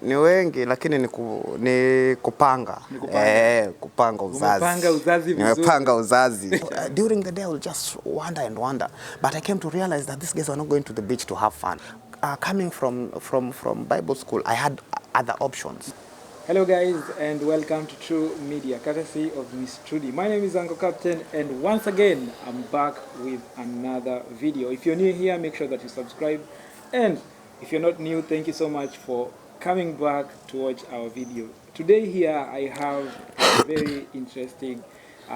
Ni wengi lakini ni kupanga. Kupanga uzazi. Nimepanga uzazi. During the day I will just wonder and wonder, but I came to realize that these guys were not going to the beach to have fun. Coming from Bible school, I had other options. Hello guys, and welcome to True Media, courtesy of Miss Trudy. My name is Uncle Captain, and once again, I'm back with another video. If you're new here, make sure that you subscribe. And if you're not new, thank you so much for coming back to watch our video. Today here, I have a very interesting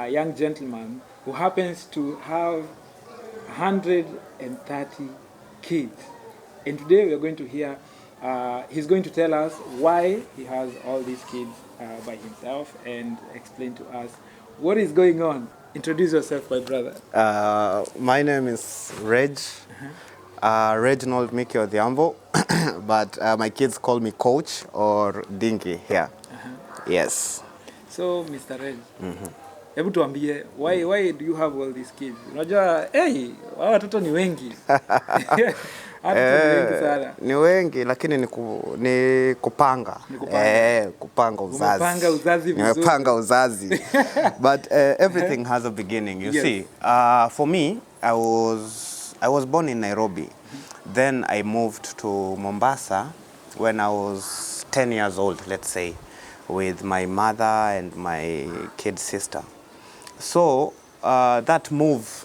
young gentleman who happens to have 130 kids. And today we are going to hear he's going to tell us why he has all these kids by himself and explain to us what is going on. Introduce yourself, my brother. My name is Reg. Reginald Miki Odhiambo, but my kids call me Coach or Dinky here. Yes. So, Mr. Reg, hebu tuambie, why do you have all these kids? Unajua, hey, watoto ni wengi. Ni wengi lakini ni kupanga. Kupanga uzazi. Nimepanga uzazi. But everything has a beginning, you see. For me, I was born in Nairobi. Then I moved to Mombasa when I was 10 years old, let's say, with my mother and my kid sister. So that move,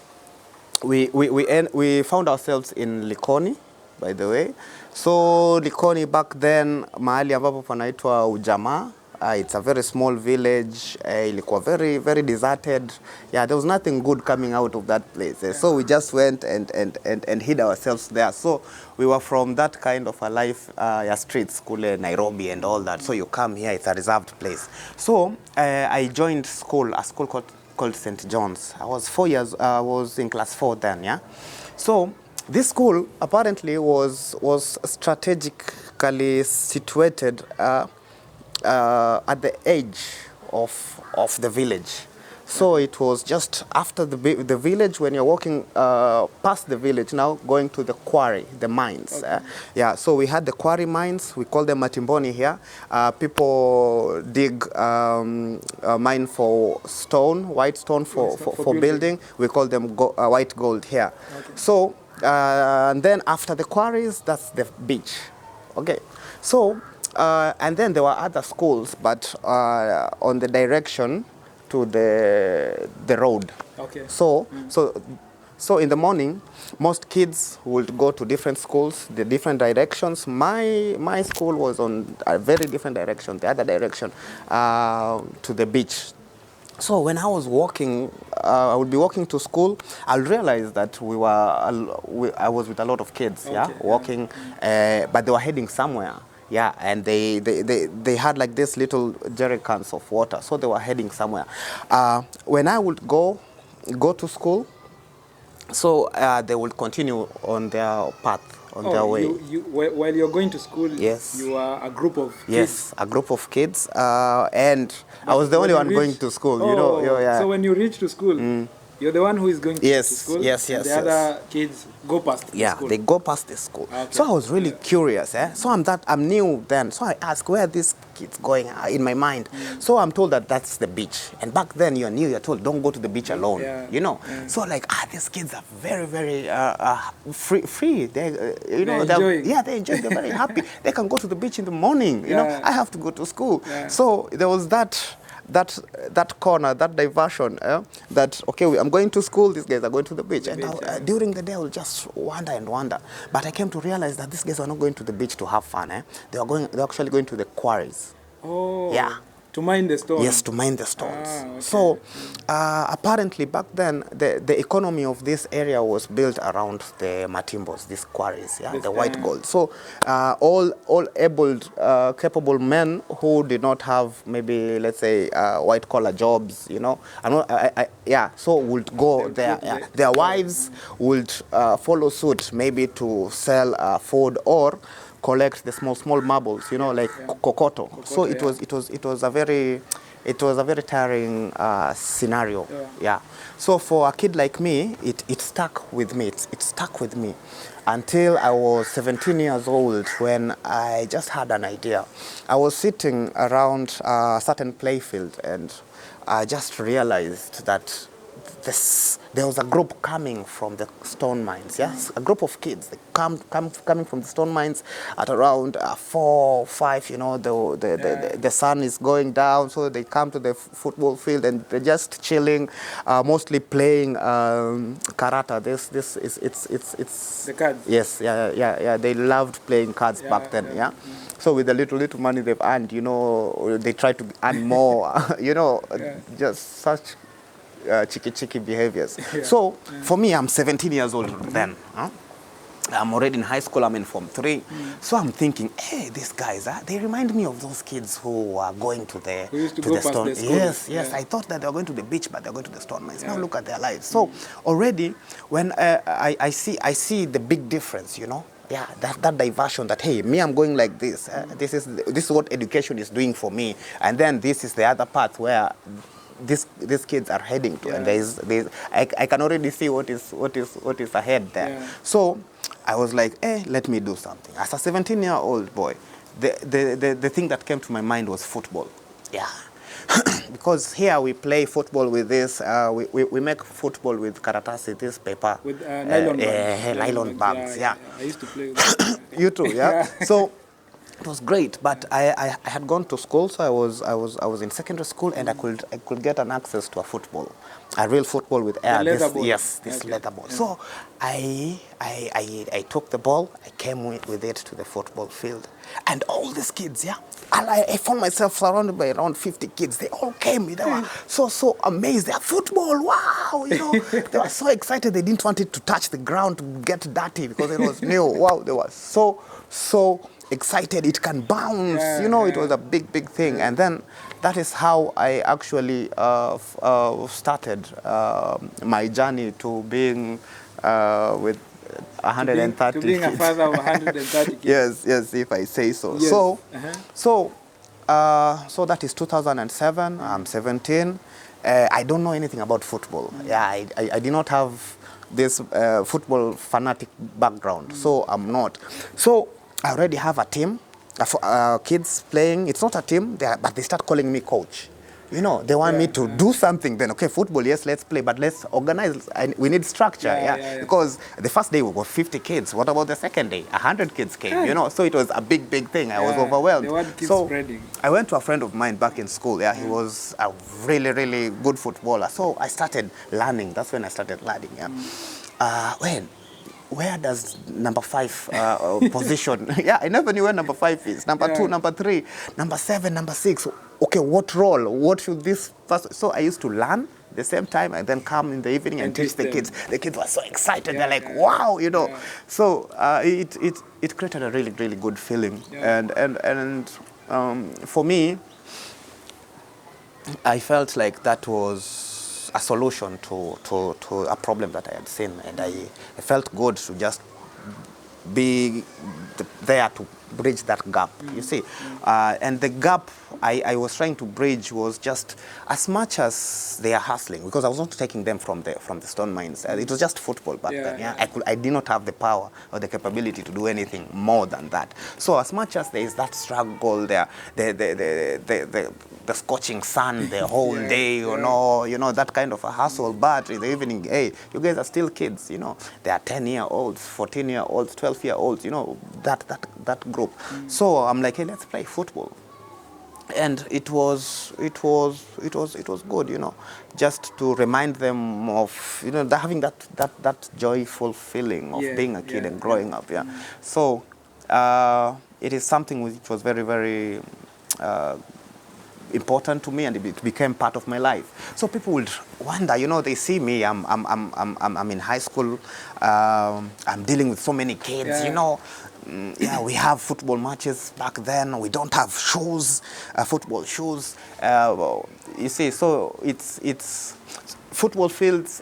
we found ourselves in Likoni, by the way. So Likoni back then, mahali ambapo panaitwa Ujamaa. It's a very small village. Ilikuwa very deserted. Yeah, there was nothing good coming out of that place. So we just went and hid ourselves there. So we were from that kind of a life, streets, kule Nairobi and all that. So you come here, it's a reserved place. So I joined a school called St. John's. I was 4 years. I was in class 4 then. Yeah. So this school apparently was strategically situated at the edge of the village. So it was just after the village, when you're walking past the village, now going to the quarry, the mines. Yeah, so we had the quarry mines, we call them Matimboni here. People dig mine for stone, white stone for building. We call them white gold here. Okay. So, and then after the quarries, that's the beach. Okay, so, and then there were other schools, but on the direction to the road. Okay. So in the morning, most kids would go to different schools, the different directions. My school was on a very different direction, the other direction, to the beach. So when I was walking, I would be walking to school, I'll realize that I was with a lot of kids, okay, walking, but they were heading somewhere. Yeah, and they had like this little jerry cans of water, so they were heading somewhere. When I would go to school, so they would continue on their path, on their way. While you're going to school, yes, you are a group of kids? Yes, a group of kids, and I was the only one going to school, you know. Yeah. So when you reach to school, you're the one who is going to school? Yes. The other kids go past the school? Yeah, they go past the school. Okay. So I was really curious. So I'm new then. So I asked, where are these kids going in my mind? So I'm told that that's the beach. And back then, you're new, you're told, don't go to the beach alone, you know. So like, these kids are very free. They enjoy. Yeah, they enjoy, they're very happy. They can go to the beach in the morning, you know. I have to go to school. So there was that corner, that diversion, that, okay, I'm going to school, these guys are going to the beach. And during the day, I will just wonder and wonder. But I came to realize that these guys were not going to the beach to have fun. They're actually going to the quarries. Oh. Yeah. To mine the stones? Yes, to mine the stones. Okay. So, apparently back then, the economy of this area was built around the matimbos, these quarries, the white gold. So, all able, capable men who did not have maybe, let's say, white-collar jobs, you know, so would go there. Their wives would follow suit, maybe to sell food or collect the small marbles, you know, like kokoto. So it was a very tiring scenario. Yeah. So for a kid like me, it stuck with me. It stuck with me. until I was 17 years old when I just had an idea. I was sitting around a certain playfield and I just realized that there was a group coming from the stone mines, yes? A group of kids, they coming from the stone mines at around 4, 5, you know, the sun is going down, so they come to the football field and they're just chilling, mostly playing karata. It's the cards. Yes, yeah. They loved playing cards back then, yeah. So with the little money they've earned, you know, they try to earn more, you know, just such cheeky behaviors. So for me, I'm 17 years old then. Huh? I'm already in high school, I'm in Form 3. So I'm thinking, hey, these guys, they remind me of those kids who are going to the stone. Yes, I thought that they were going to the beach, but they're going to the stone mines. Now look at their lives. So already, when I see the big difference, you know, yeah, that diversion, that, hey, me, I'm going like this. This is what education is doing for me. And then this is the other part where these kids are heading to, and I can already see what is ahead there. So I was like, let me do something. As a 17-year-old boy, the thing that came to my mind was football. Yeah. Because here we play football with this, we make football with karatasi, this paper. With nylon bags. Nylon bags, yeah. I used to play with that. You too, yeah? So it was great, but I had gone to school, so I was in secondary school, and I could get an access to a real football with air. Leather ball. Yes, this leather ball. So I took the ball, I came with it to the football field, and all these kids, yeah, I found myself surrounded by around 50 kids. They all came, they were so amazed. They're football, wow, you know. They were so excited. They didn't want it to touch the ground, to get dirty, because it was new. Wow, they were so excited. It can bounce, you know. It was a big thing. And then that is how I actually started my journey to being with 130 to being a father of 130 kids. Yes, if I say so. Yes. So that is 2007. I'm 17. I don't know anything about football. Yeah, I did not have this football fanatic background. So I'm not. So I already have a team, kids playing. It's not a team, but they start calling me coach. You know, they want me to do something. Then, okay, football, yes, let's play, but let's organize. We need structure, because the first day we were 50 kids. What about the second day? 100 kids came, you know. So it was a big thing. I was overwhelmed. They want kids so spreading. I went to a friend of mine back in school. Yeah, he was a really good footballer. So I started learning. That's when I started learning. Yeah. Where does number 5 position? Yeah, I never knew where number 5 is. Number 2, number 3, number 7, number 6. Okay, what role? What should this person? So I used to learn the same time and then come in the evening and teach the kids. The kids were so excited. They're like, wow, you know. So it created a really good feeling. And for me, I felt like that was a solution to a problem that I had seen, and I felt good to just be there to bridge that gap, you see. And the gap I was trying to bridge was just as much as they are hustling, because I was not taking them from the stone mines. It was just football back then. Yeah? I did not have the power or the capability to do anything more than that. So as much as there is that struggle there, the scorching sun the whole day, you know, that kind of a hustle, but in the evening, hey, you guys are still kids, you know. They are 10-year-olds, 14-year-olds, 12-year-olds, you know, that group. So I'm like, hey, let's play football. And it was good, you know, just to remind them of, you know, having that joyful feeling of being a kid and growing up. Yeah. So it is something which was very important to me, and it became part of my life. So people would wonder, you know, they see me, I'm in high school, I'm dealing with so many kids, you know. We have football matches back then. We don't have shoes, football shoes. You see, so it's football fields.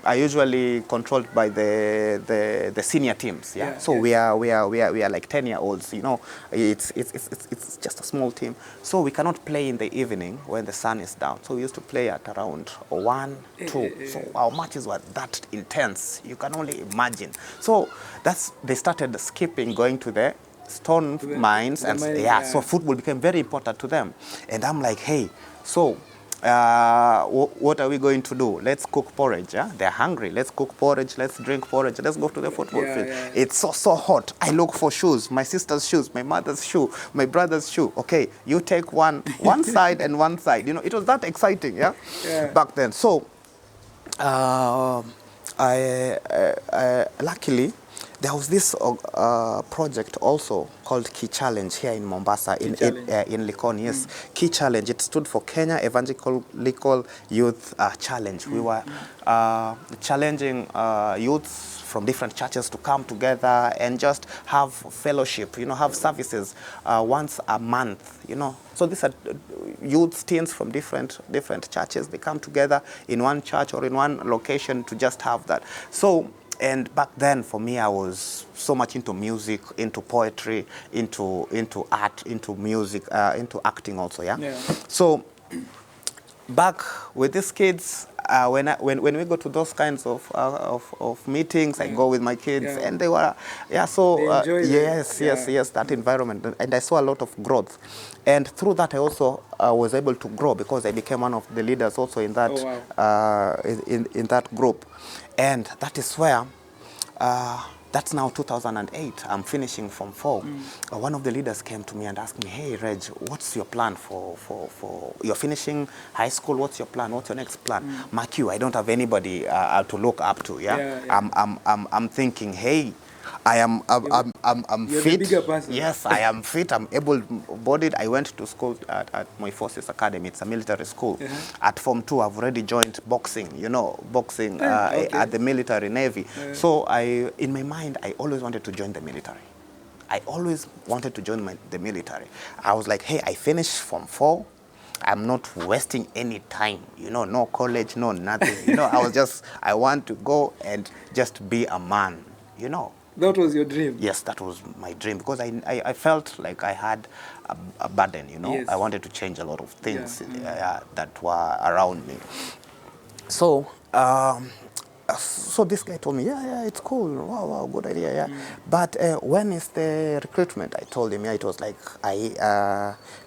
are usually controlled by the senior teams. Yeah. So we are like 10-year-olds. You know, it's just a small team. So we cannot play in the evening when the sun is down. So we used to play at around 1, 2. So our matches were that intense. You can only imagine. So they started skipping, going to the stone mines, and so football became very important to them. And I'm like, hey, so what are we going to do? Let's cook porridge. Yeah? They're hungry. Let's cook porridge. Let's drink porridge. Let's go to the football field. Yeah. It's so hot. I look for shoes. My sister's shoes, my mother's shoe, my brother's shoe. Okay, you take one side and one side. You know, it was that exciting, yeah? Back then. So luckily, there was this project also called Key Challenge here in Mombasa, in Likoni. Yes, Key Challenge. It stood for Kenya Evangelical Youth Challenge. We were challenging youths from different churches to come together and just have fellowship, you know, have services once a month, you know. So these are youth, teens from different churches. They come together in one church or in one location to just have that. So, and back then, for me, I was so much into music, into poetry, into art, into music, into acting also, yeah? So back with these kids, when we go to those kinds of meetings, I go with my kids, and they were, so yes, that environment, and I saw a lot of growth, and through that I also was able to grow because I became one of the leaders also in that in that group, and that is where. That's now 2008. I'm finishing Form 4. One of the leaders came to me and asked me, "Hey, Reg, what's your plan for you're finishing high school? What's your plan? What's your next plan?" Mark you, I don't have anybody to look up to. I'm thinking, hey, I'm fit. The bigger person. Yes, I am fit. I'm able-bodied. I went to school at my Forces Academy. It's a military school. At Form 2, I've already joined boxing. You know, boxing at the military navy. So in my mind, I always wanted to join the military. I always wanted to join the military. I was like, hey, I finished Form 4. I'm not wasting any time, you know, no college, no nothing. You know, I want to go and just be a man, you know. That was your dream? Yes, that was my dream because I felt like I had a burden, you know. Yes. I wanted to change a lot of things that were around me. So, so this guy told me, it's cool, wow, good idea, But when is the recruitment? I told him, it was like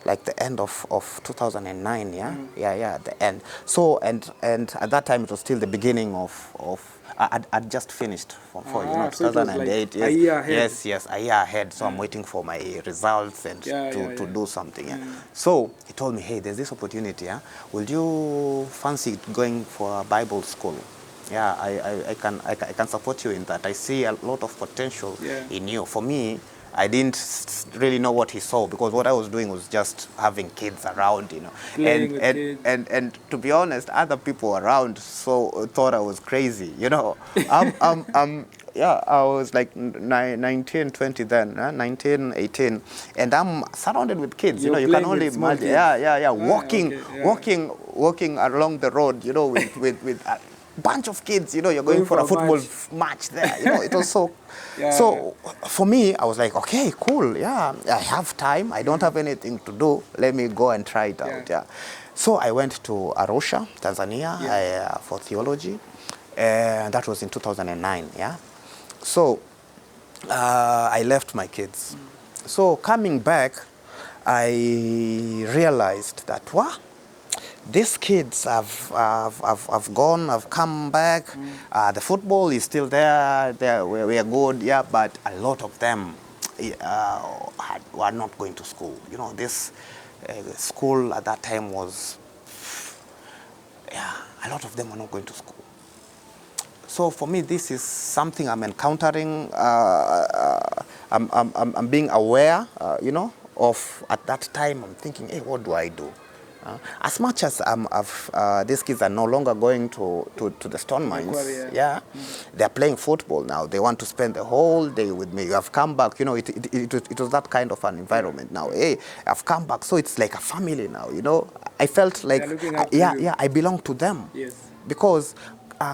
like the end of 2009, the end. So, and at that time it was still the beginning of I'd just finished Form 4, you know, 2008. So like a year ahead. Yes, a year ahead. So I'm waiting for my results and to do something. So he told me, hey, there's this opportunity. Will you fancy going for a Bible school? Yeah, I can support you in that. I see a lot of potential in you. For me, I didn't really know what he saw because what I was doing was just having kids around, you know. And to be honest, other people around thought I was crazy, you know. I was like 19, 20 then, 19, 18, and I'm surrounded with kids, you know. You can only imagine, walking along the road, you know, with bunch of kids, you know, you're going for a football match there, you know. It was so so for me, I was like, okay, cool, I have time, I don't have anything to do, let me go and try it out. So I went to Arusha, Tanzania, for theology, and that was in 2009. So I left my kids. So coming back, I realized that these kids have gone, have come back. The football is still there. We are good, but a lot of them were not going to school. You know, this school at that time was, a lot of them were not going to school. So for me, this is something I'm encountering. I'm being aware, you know, of at that time. I'm thinking, hey, what do I do? As much as these kids are no longer going to the stone mines, they're playing football now. They want to spend the whole day with me. You have come back, you know. It was that kind of an environment now. Hey, I've come back, so it's like a family now, you know. I felt like, I belong to them, because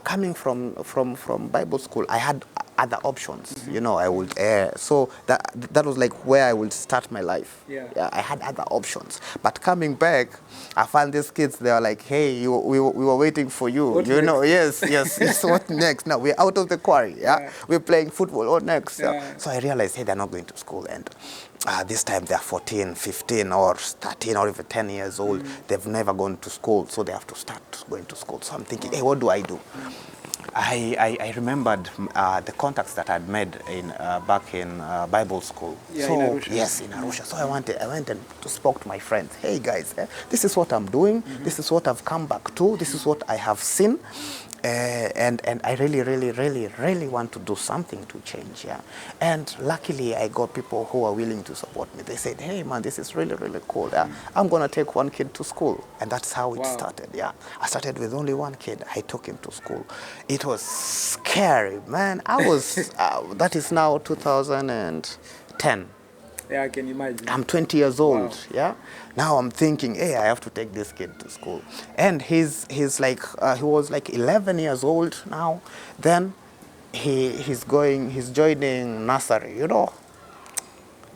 coming from Bible school, I had other options. You know, I would so that was like where I would start my life. Yeah. I had other options. But coming back, I found these kids. They were like, "Hey, we were waiting for you." What you next? know, yes. What next? Now we're out of the quarry. Yeah. We're playing football. What next? Yeah. So I realized, hey, they're not going to school, and this time they're 14, 15, or 13, or even 10 years old. They've never gone to school, so they have to start going to school. So I'm thinking, hey, what do I do? I remembered the contacts that I'd made back in Bible school. Yeah, so, in Arusha. Yes, in Arusha. So I went and spoke to my friends. Hey guys, this is what I'm doing. This is what I've come back to. This is what I have seen. And I really want to do something to change, yeah. And luckily, I got people who are willing to support me. They said, hey man, this is really cool. Yeah? I'm gonna take one kid to school, and that's how it started. Yeah, I started with only one kid. I took him to school. It was scary, man. I was. That is now 2010. Yeah, I can imagine. I'm 20 years old, Wow. yeah? Now I'm thinking, hey, I have to take this kid to school. And he's like, he was like 11 years old now. Then he's joining nursery, you know?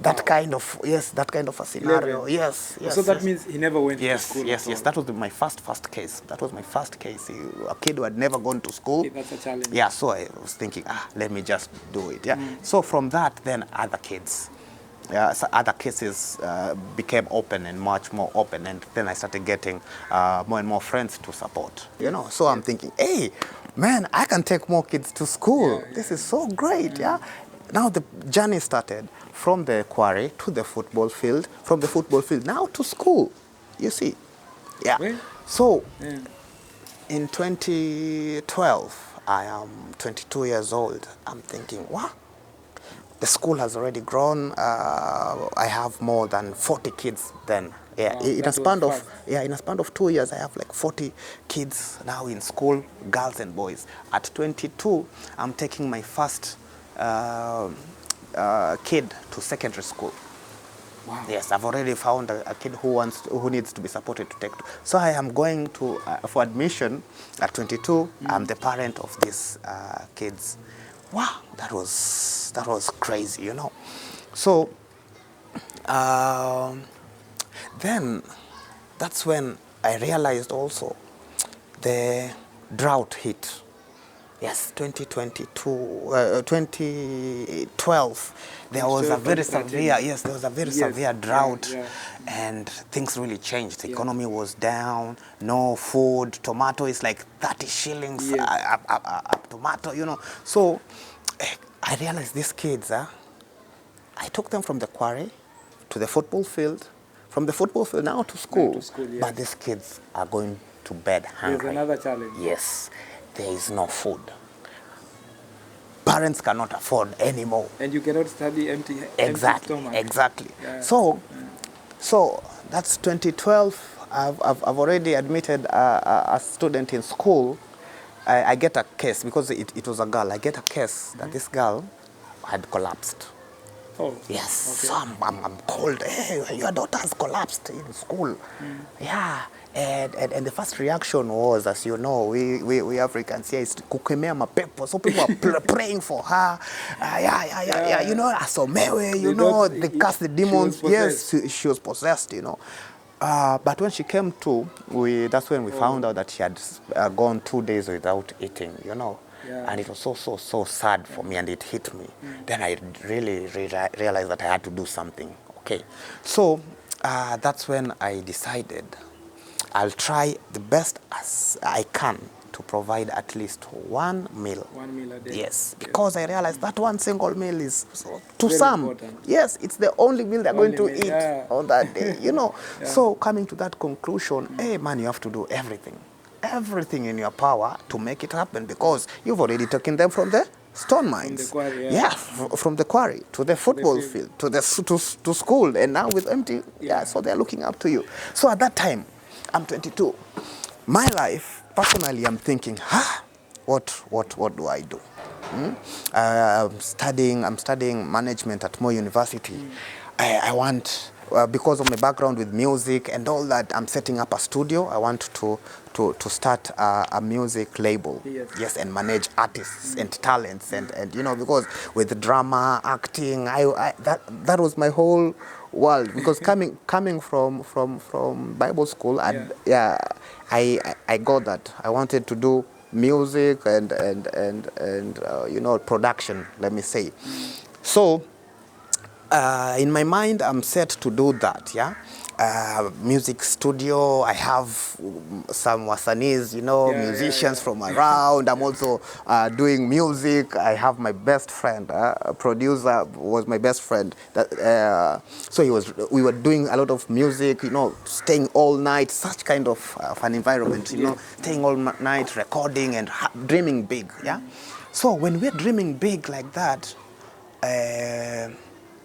That kind of, that kind of a scenario. 11. Yes. So that means he never went to school. Yes. That was my first case. That was my first case. A kid who had never gone to school. Okay, that's a challenge. Yeah, so I was thinking, let me just do it. Yeah. So from that, then other kids. So other cases became open and much more open, and then I started getting more and more friends to support. You know, so I'm thinking, hey, man, I can take more kids to school. This is so great, yeah. Now the journey started from the quarry to the football field, from the football field now to school. You see, yeah. Really? So in 2012, I am 22 years old. I'm thinking, wow. The school has already grown. I have more than 40 kids then. Yeah, Wow, in a span of 2 years, I have like 40 kids now in school, girls and boys. At 22, I'm taking my first kid to secondary school. Wow. Yes, I've already found a kid who needs to be supported to take. So I am going to for admission at 22. I'm the parent of these kids. Wow, that was crazy, you know. So then that's when I realized also the drought hit. Yes, 2012, there was a very severe drought, and things really changed. The economy was down, no food, tomato is like 30 shillings a tomato, you know. So I realized these kids, I took them from the quarry to the football field, from the football field now to school. But these kids are going to bed hungry. There's another challenge. Yes. There is no food. Parents cannot afford anymore. And you cannot study empty stomach. Exactly. Yeah. So that's 2012. I've already admitted a student in school. I get a case because it was a girl. I get a case that this girl had collapsed. Oh. Yes. Okay. So I'm called. Hey, your daughter has collapsed in school. Yeah. And the first reaction was, as you know, we Africans here is kukemea mapepo. So people are praying for her. You know, asomewe, you know, they cast the demons. Yes, she was possessed, you know. But when she came to, that's when we found out that she had gone 2 days without eating, you know. Yeah. And it was so sad for me, and it hit me. Then I really realized that I had to do something. Okay, so that's when I decided I'll try the best as I can to provide at least one meal. 1 meal a day. Yes, because I realized that one single meal is to very some. important. Yes, it's the only meal they're going to meal, eat on that day. You know. So coming to that conclusion, hey man, you have to do everything in your power to make it happen, because you've already taken them from the stone mines. From the quarry, from the quarry to the football field to school, and now with empty. So they're looking up to you. So at that time, I'm 22. My life, personally, I'm thinking, what do I do? I'm studying management at Moi University. I want because of my background with music and all that, I'm setting up a studio. I want to start a music label. Yes, and manage artists and talents and you know, because with drama, acting, that was my whole world. Because coming from Bible school, and I got that. I wanted to do music and you know, production, let me say. So in my mind, I'm set to do that, yeah. Music studio, I have some wasanis, you know, musicians from around. I'm also doing music. I have my best friend, producer was my best friend. So we were doing a lot of music, you know, staying all night, such kind of an environment, you know, staying all night, recording and dreaming big, yeah. So when we're dreaming big like that,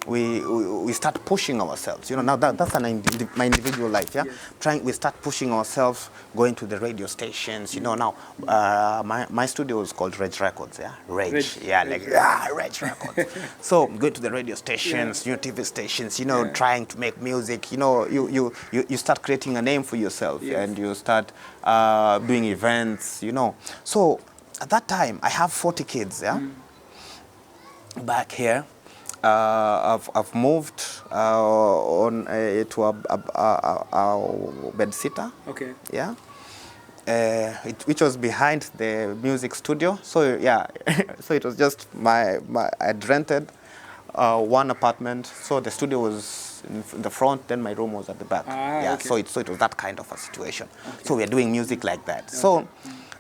we start pushing ourselves, you know. Now that's my individual life, yeah. We start pushing ourselves, going to the radio stations, you know. Now my studio is called Reg Records, yeah. Reg Records. So going to the radio stations, new TV stations, you know, trying to make music, you know. You start creating a name for yourself, and you start doing events, you know. So at that time I have 40 kids, yeah. Back here, I've moved to a bed sitter. Okay. Yeah. Which was behind the music studio. So yeah, so it was just I'd rented one apartment. So the studio was in the front, then my room was at the back. Yeah. Okay. So it was that kind of a situation. Okay. So we're doing music like that. Okay. So.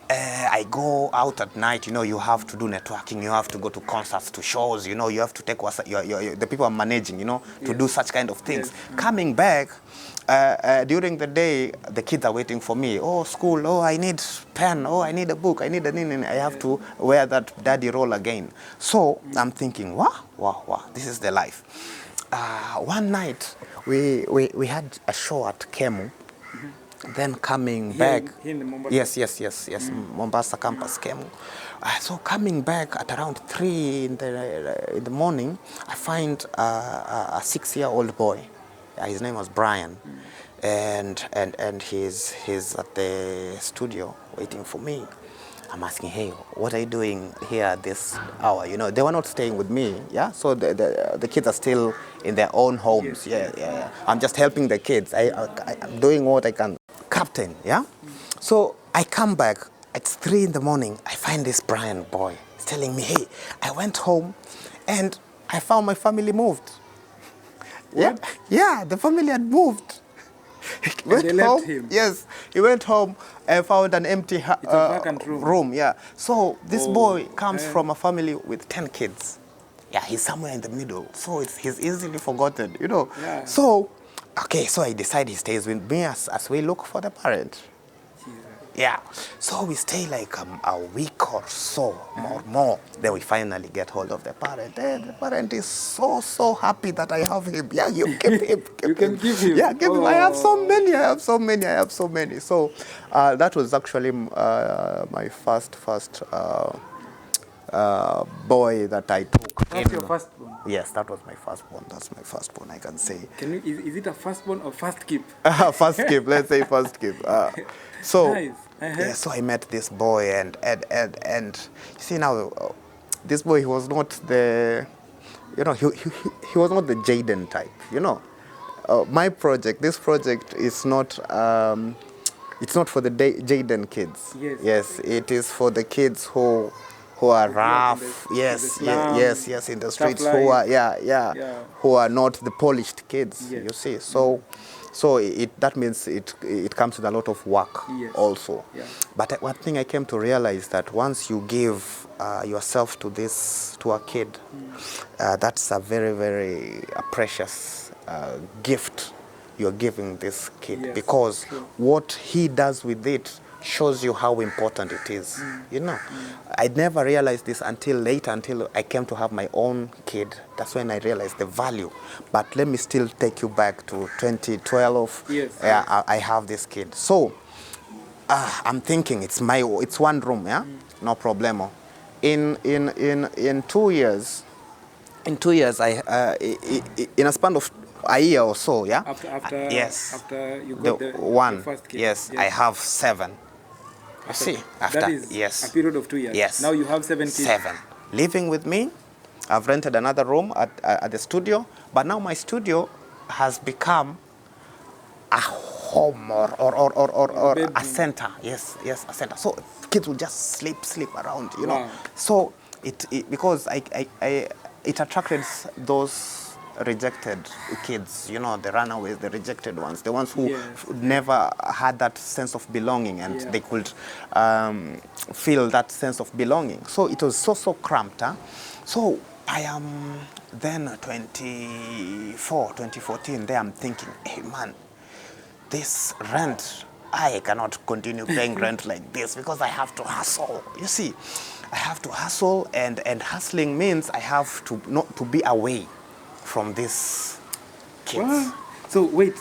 I go out at night, you know. You have to do networking, you have to go to concerts, to shows, you know. You have to take the people I'm managing, you know, to do such kind of things. Coming back, during the day, the kids are waiting for me. Oh, school, oh, I need pen, oh, I need a book, I need I have to wear that daddy role again. So I'm thinking, wow, this is the life. One night, we had a show at Kemu. Then coming back, here in Mombasa. Yes, Mombasa campus came. So coming back at around 3 in the morning, I find a 6-year-old boy. His name was Brian, and he's at the studio waiting for me. I'm asking, hey, what are you doing here at this hour? You know, they were not staying with me, yeah? So the kids are still in their own homes, yeah. I'm just helping the kids. I'm doing what I can. Captain, yeah? So I come back, it's 3 in the morning, I find this Brian boy. He's telling me, hey, I went home and I found my family moved. What? Yeah, the family had moved. They left him? Yes, he went home and found an empty room. Yeah. So this boy comes from a family with 10 kids. Yeah, he's somewhere in the middle. So he's easily forgotten, you know. Yeah. So, okay, so I decide he stays with me as we look for the parent. Yeah. So we stay like a week or so, more. Then we finally get hold of the parent. And the parent is so happy that I have him. Yeah, you keep him. You can give him. Yeah, give him. I have so many. So that was actually my first boy that I took. That's your firstborn? Yes, that was my firstborn. That's my firstborn, I can say. Is it a firstborn or first keep? First keep, let's say first keep. So, nice. Yeah, so I met this boy and you see now, this boy, he was not the, you know, he was not the Jaden type, you know. This project is not, it's not for the Jaden kids. Yes, it is for the kids who are rough, in the streets, who are, who are not the polished kids, you see. So that means it comes with a lot of work also. Yeah. But one thing I came to realize that once you give yourself to a kid, that's a very, very precious gift you're giving this kid, because what he does with it shows you how important it is. You know, I never realized this until later, until I came to have my own kid. That's when I realized the value. But let me still take you back to 2012. I have this kid. So I'm thinking it's one room, no problemo. In 2 years, in a span of a year or so, yeah. Yes. After you got the first kid. Yes, I have 7. See, after that is a period of 2 years. Yes. Now you have 7 kids. 7 living with me. I've rented another room at the studio, but now my studio has become a home or a center. Yes, a center. So kids will just sleep around, you know. So it because it attracted those rejected kids, you know, the runaways, the rejected ones, the ones who never had that sense of belonging, and they could feel that sense of belonging. So it was so cramped. Huh? So I am then 2014, there I'm thinking, hey man, this rent, I cannot continue paying rent like this because I have to hustle. You see, I have to hustle, and hustling means I have to not to be away from these kids. What? So wait,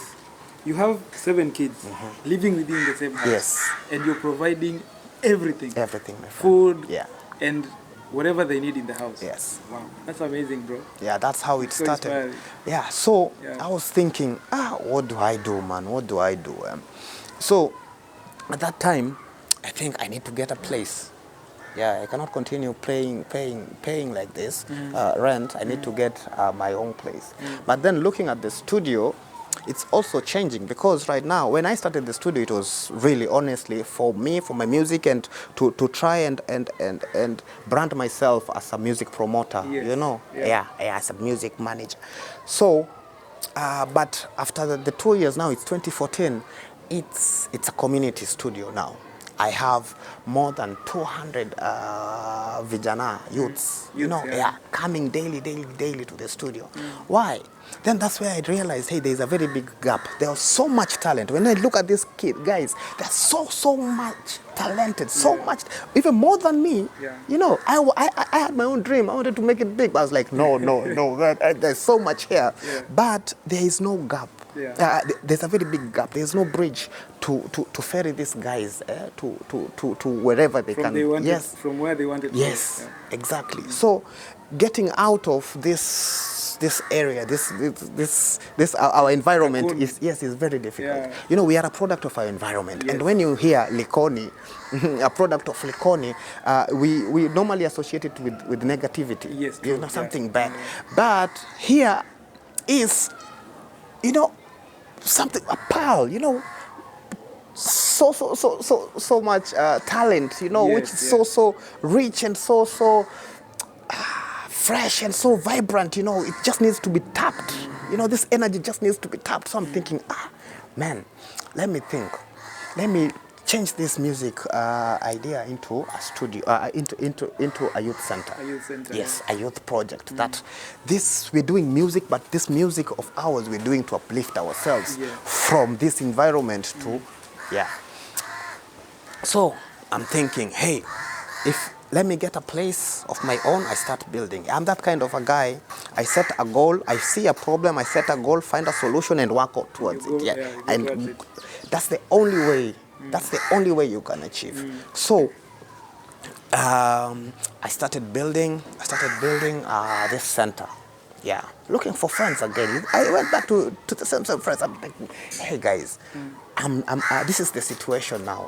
you have 7 kids living within the same house. Yes. And you're providing everything. Everything, my friend. Food. Yeah. And whatever they need in the house. Yes. Wow, that's amazing, bro. Yeah, that's how it started. Inspiring. Yeah, so I was thinking, what do I do, man? What do I do? So at that time, I think I need to get a place. Yeah, I cannot continue paying like this rent. I need to get my own place. But then looking at the studio, it's also changing, because right now, when I started the studio, it was really honestly for me, for my music, and to try and brand myself as a music promoter, you know, as a music manager. So, but after the 2 years now, it's 2014, it's a community studio now. I have more than 200 vijana youths, you know, coming daily to the studio. Why? Then that's where I realized, hey, there's a very big gap. There's so much talent. When I look at these guys, they're so much talented, so much, even more than me. You know, I had my own dream. I wanted to make it big. But I was like, no, there's so much here. But there is no gap. There's a very big gap. There's no bridge to ferry these guys to wherever they can. From where they wanted to. Yes, exactly. So getting out of this area, this our environment is very difficult. You know, we are a product of our environment. And when you hear Likoni, a product of Likoni, we normally associate it with negativity. You know, something bad. But here is, you know, something, a pearl, you know, so much talent, you know, which is so rich and so fresh and so vibrant, you know. It just needs to be tapped. You know, this energy just needs to be tapped. So I'm thinking, man, let me change this music idea into a studio, into a youth center. A youth center. Yes, a youth project. That we're doing music, but this music of ours we're doing to uplift ourselves from this environment to, So I'm thinking, hey, let me get a place of my own, I start building. I'm that kind of a guy. I set a goal, I see a problem, I set a goal, find a solution, and work out towards it. And that's the only way. That's the only way you can achieve. So I started building this center. Looking for friends again. I went back to the same friends. I'm thinking, hey guys, this is the situation now.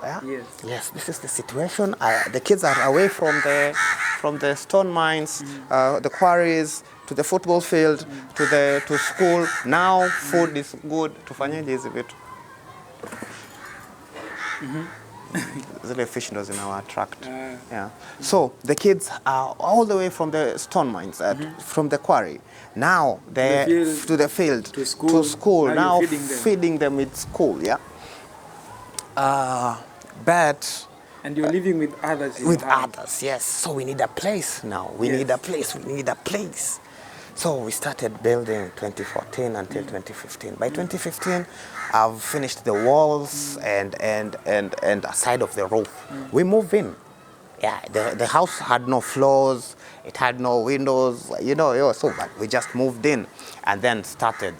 Yes, this is the situation. The kids are away from the stone mines, the quarries, to the football field, to school. Now food is good. Tufanyeje hizi vitu. Zile fish ndo zinawa attract. So the kids are all the way from the stone mines, from the quarry. Now they're to the field, to school. Now feeding them with school. But and you're living with others. Others, yes. So we need a place now. We need a place. So we started building 2014 until 2015. By 2015, I've finished the walls and a side of the roof. We moved in. The house had no floors, it had no windows, you know, so but we just moved in and then started.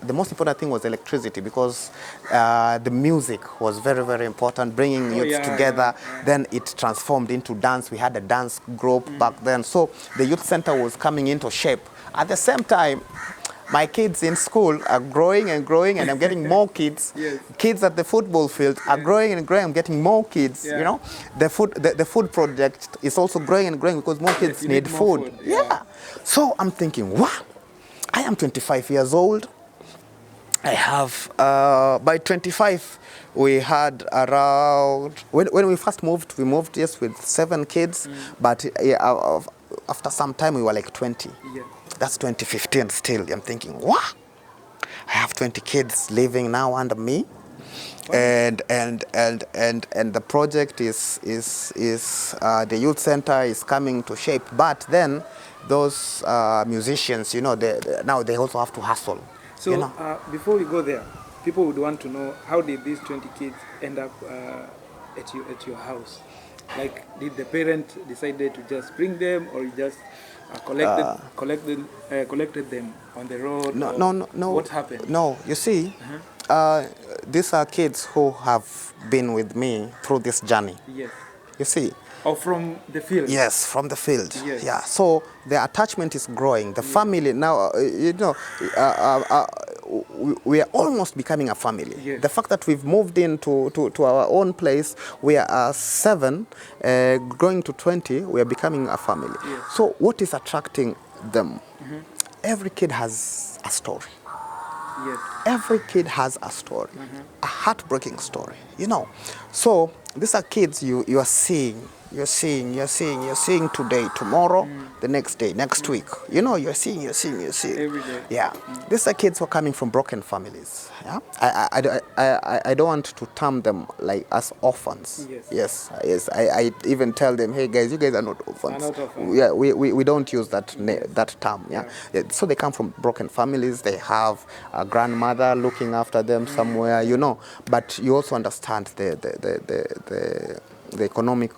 The most important thing was electricity, because the music was very, very important, bringing youths together. Then it transformed into dance. We had a dance group back then. So the youth center was coming into shape. At the same time, my kids in school are growing and growing, and I'm getting more kids. Yes. Kids at the football field are growing and growing. I'm getting more kids. Yeah. You know, the food project is also growing and growing because more kids you need need more food. food, Yeah. So I'm thinking, wow, I am 25 years old. I have, by 25, we had around, when we first moved, we moved just with 7 kids, but after some time we were like 20. Yeah. That's 2015 still. I'm thinking, wow, I have 20 kids living now under me. Wow. And the project is the youth center is coming to shape, but then those musicians, you know, now they also have to hustle. So you know? before we go there, people would want to know, how did these 20 kids end up at your house? Like, did the parent decided to just bring them, or you just collected them on the road? No. What happened? No, you see, these are kids who have been with me through this journey. Yes. You see. Or from the field? Yes, from the field. Yes. Yeah. So the attachment is growing. The family now, you know, we are almost becoming a family. Yes. The fact that we've moved into to our own place, we are 7, growing to 20. We are becoming a family. Yes. So what is attracting them? Every kid has a story. Yes. Every kid has a story, a heartbreaking story, you know. So these are kids you are seeing. You're seeing today, tomorrow, the next day, next week. You know, you're seeing. Every day. Yeah. These are kids who are coming from broken families. Yeah. I don't want to term them like as orphans. Yes. Yes. I even tell them, hey guys, you guys are not orphans. Are not orphans. Yeah. We don't use that that term. Yeah. So they come from broken families. They have a grandmother looking after them somewhere. You know. But you also understand the economic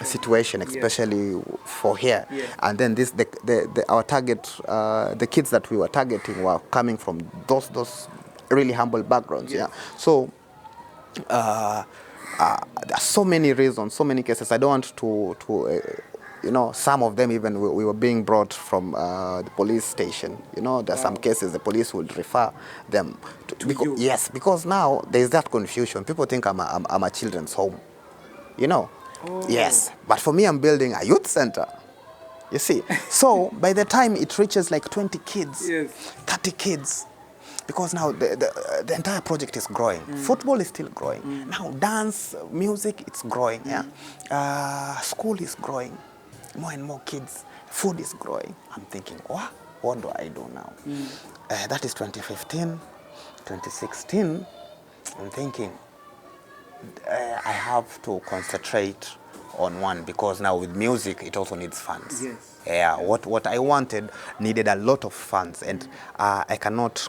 situation, especially for here. And then this our target, the kids that we were targeting were coming from those really humble backgrounds. Yeah. So there are so many reasons, so many cases. I don't want to you know, some of them even we were being brought from the police station. You know, there are some cases the police would refer them to you. Yes, because now there's that confusion. People think I'm a children's home. You know. Yes, but for me, I'm building a youth center. You see. So by the time it reaches like 20 kids, 30 kids, because now the entire project is growing. Football is still growing. Now dance, music, it's growing. Yeah. School is growing. More and more kids. Food is growing. I'm thinking, what do I do now? That is 2015, 2016. I'm thinking, I have to concentrate on one, because now with music it also needs funds. Yes. Yeah, what I wanted needed a lot of funds, and I cannot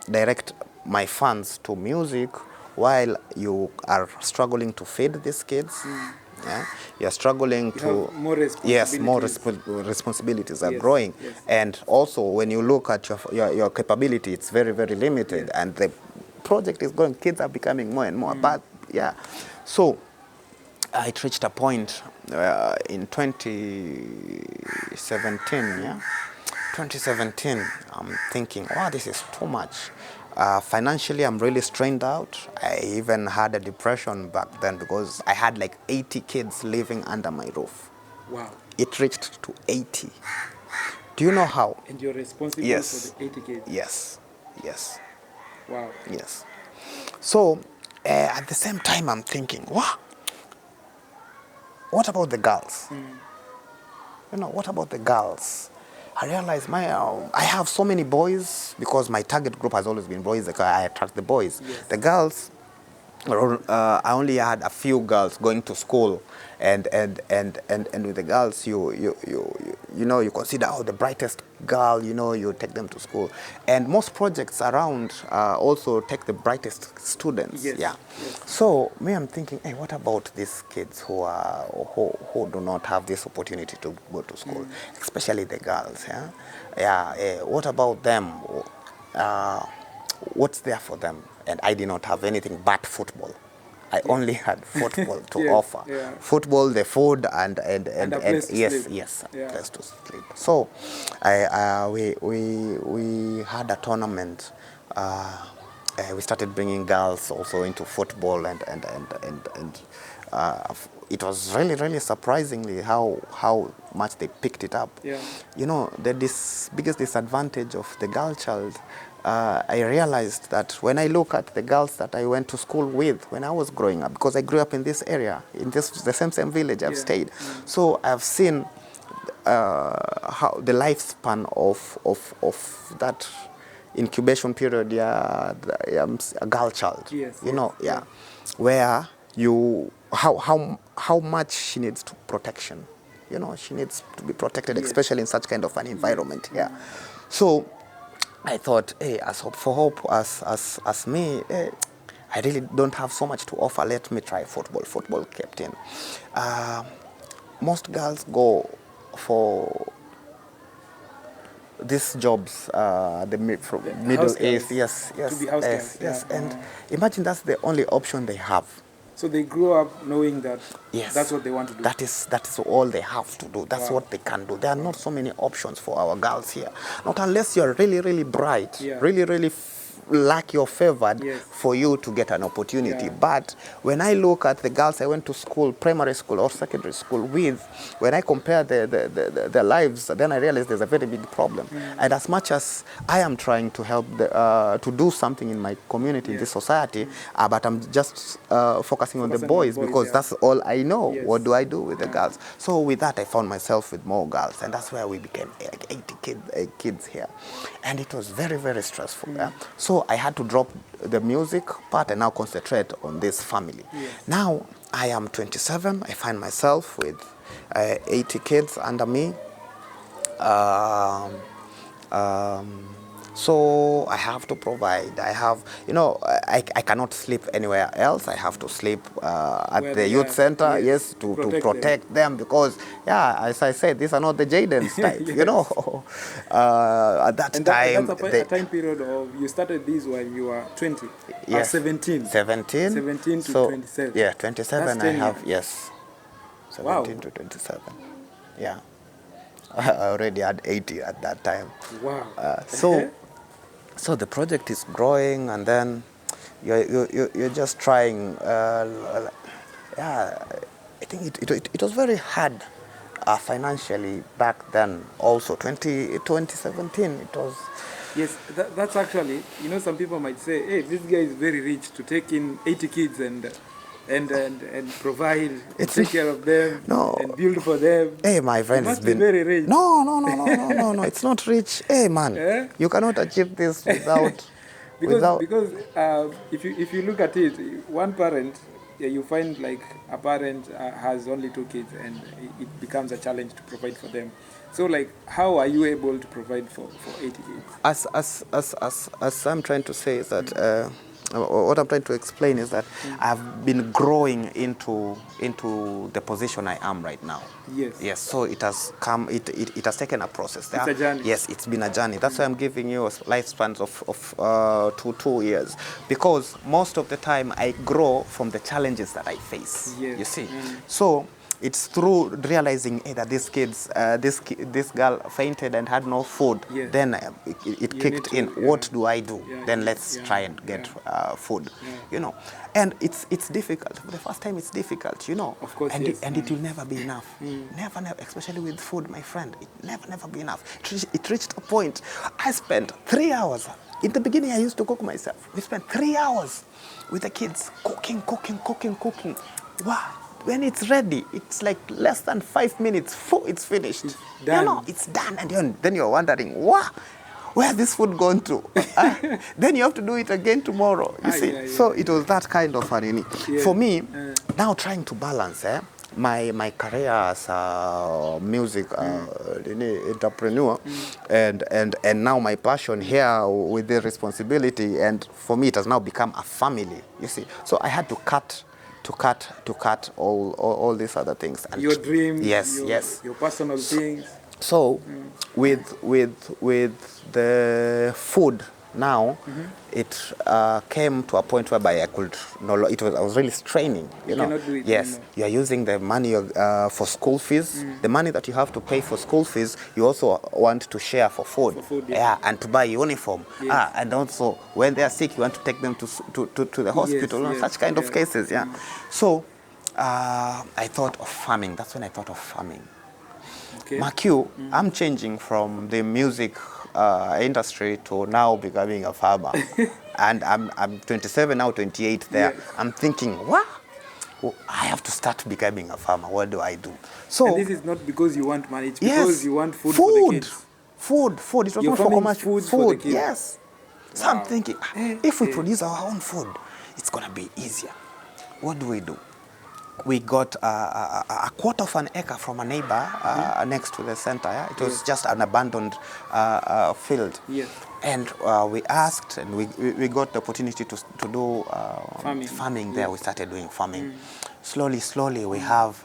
direct my funds to music while you are struggling to feed these kids. Yeah, you're struggling to more responsibilities. Yes, more responsibilities are growing, and also when you look at your capability, it's very, very limited, and the project is growing. Kids are becoming more and more. But yeah, so it reached a point in 2017. Yeah, 2017. I'm thinking, wow, this is too much. Financially, I'm really strained out. I even had a depression back then because I had like 80 kids living under my roof. Wow. It reached to 80. Do you know how? And you're responsible for the 80 kids? Yes. Wow. Yes. So at the same time, I'm thinking, wow, what about the girls? You know, what about the girls? I realized I have so many boys, because my target group has always been boys. I attract the boys. The girls, I only had a few girls going to school, and with the girls, you know, you consider the brightest girl, you know, you take them to school, and most projects around also take the brightest students. So me, I'm thinking, hey, what about these kids who do not have this opportunity to go to school, especially the girls? What about them? What's there for them? And I did not have anything but football. I only had football to Yes, offer. yeah. Football, the food, and a place to yes, sleep. yes, Yeah. place to sleep. So, we had a tournament. We started bringing girls also into football, and it was really surprisingly how much they picked it up. Yeah. You know, the biggest disadvantage of the girl child, I realized that when I look at the girls that I went to school with when I was growing up, because I grew up in this area, in the same village I've stayed. So I've seen how the lifespan of that incubation period, a girl child. Yes, you know, where how much she needs to protection. You know, she needs to be protected, especially in such kind of an environment here. So I thought, hey, for hope as me, hey, I really don't have so much to offer. Let me try football. Football kept in. Most girls go for these jobs, from Middle East, yes, to be house girls, yes, and imagine that's the only option they have. So they grew up knowing that Yes, that's what they want to do. That is all they have to do. That's what they can do. There are not so many options for our girls here. Not unless you're really bright, really lucky or favored for you to get an opportunity. But when I look at the girls I went to school, primary school or secondary school with, when I compare their lives, then I realize there's a very big problem. And as much as I am trying to help to do something in my community, in this society, but I'm just focusing on the boys because that's all I know. What do I do with the girls? So with that, I found myself with more girls, and that's where we became like 80 kids here. And it was very stressful. So I had to drop the music part and now concentrate on this family. Now I am 27. I find myself with 80 kids under me. So I have to provide. I have, I cannot sleep anywhere else. I have to sleep at the youth center, to protect them because, as I said, these are not the Jadens type, At that time. That's a time period of, you started this when you were 20? Yes. 17? 17 to 27. Yeah, 27 I have, years. 17 to 27. Yeah. I already had 80 at that time. Wow. So the project is growing, and then you're just trying. I think it was very hard financially back then. Also, 2017 it was. Yes, that's actually, some people might say, hey, this guy is very rich to take in 80 kids and provide, and take care of them, and build for them. Hey, my friend, must be very rich. No, it's not rich. Hey, man, you cannot achieve this without. Because if you look at it, one parent, you find like a parent has only 2 kids, and it becomes a challenge to provide for them. So, like, how are you able to provide for 80 kids? As I'm trying to say is that. What I'm trying to explain is that I've been growing into the position I am right now. Yes. So it has come. It has taken a process. It's a journey. Yes, it's been a journey. That's why I'm giving you lifespans of 2 years, because most of the time I grow from the challenges that I face. You see, so. It's through realizing that these kids, this girl fainted and had no food. Then it kicked in. What do I do? Then let's try and get food. And it's difficult. For the first time, it's difficult. Of course, and it will never be enough. Never, especially with food, my friend. It never be enough. It reached a point. I spent 3 hours. In the beginning, I used to cook myself. We spent 3 hours with the kids cooking. Wow. When it's ready, it's like less than 5 minutes. It's finished. It's done. It's done. And then you're wondering, wow, where this food gone to? Then you have to do it again tomorrow. You see? So it was that kind of an For me, now trying to balance my career as a music entrepreneur and now my passion here with the responsibility, and for me it has now become a family. You see? So I had to cut all these other things. And your dreams, your personal things. So with the food now it came to a point whereby I could I was really straining. You know, cannot do it yes, anymore. you are using the money for school fees. The money that you have to pay for school fees, you also want to share for food. Yeah, and to buy uniform. Yes. And also when they are sick, you want to take them to the hospital. Yes, Such kind of cases. Yeah. So I thought of farming. That's when I thought of farming. Okay. Mark, I'm changing from the music industry to now becoming a farmer. And I'm 27 now, 28 there. Yes. I'm thinking, what? Well, I have to start becoming a farmer. What do I do? So, and this is not because you want money, it's because yes, you want food for the kids. Food. It was You're not for commercial. food for the kids. Yes. So I'm thinking, if we produce our own food, it's going to be easier. What do? We got a quarter of an acre from a neighbor next to the center. Yeah? It was just an abandoned field. Yes. And we asked, and we got the opportunity to do farming there. We started doing farming. Slowly, we have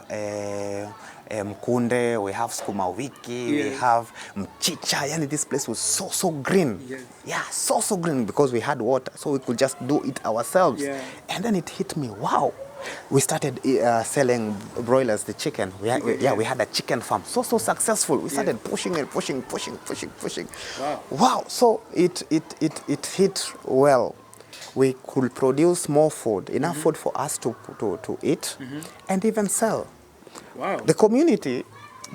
mkunde, we have skuma wiki, we have mchicha. Yani this place was so green. Yes. Yeah, so green because we had water, so we could just do it ourselves. Yeah. And then it hit me, wow. We started selling broilers, the chicken. We had a chicken farm. So successful. We started pushing. Wow. So it hit well. We could produce more food, enough food for us to eat and even sell. Wow. The community,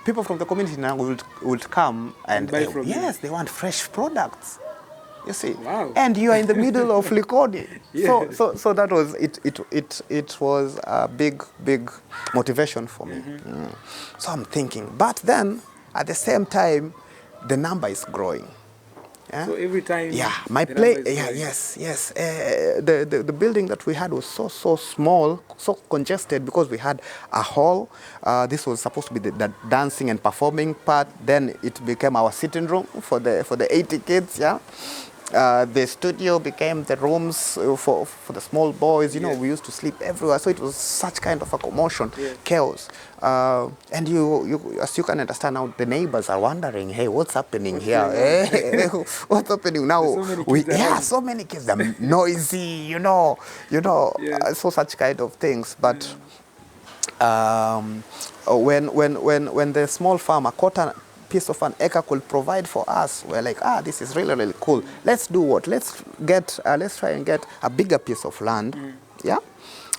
people from the community now would come and buy from you. Yes, they want fresh products. You see, wow. And you are in the middle of Likoni. Yes. So that was it was a big motivation for me. So I'm thinking, but then at the same time, the number is growing. Yeah? So every time. Yeah, my place. Yeah, yes. The building that we had was so small, so congested because we had a hall. This was supposed to be the dancing and performing part. Then it became our sitting room for the 80 kids. Yeah. The studio became the rooms for the small boys. You know, we used to sleep everywhere. So it was such kind of a commotion, chaos. And you, as you can understand now, the neighbors are wondering, hey, what's happening here? Hey, what's happening now? So many kids. They're noisy, you know. So such kind of things. But when the small farmer caught a piece of an acre could provide for us, we're like, this is really cool. Let's do what? Let's try and get a bigger piece of land. Yeah,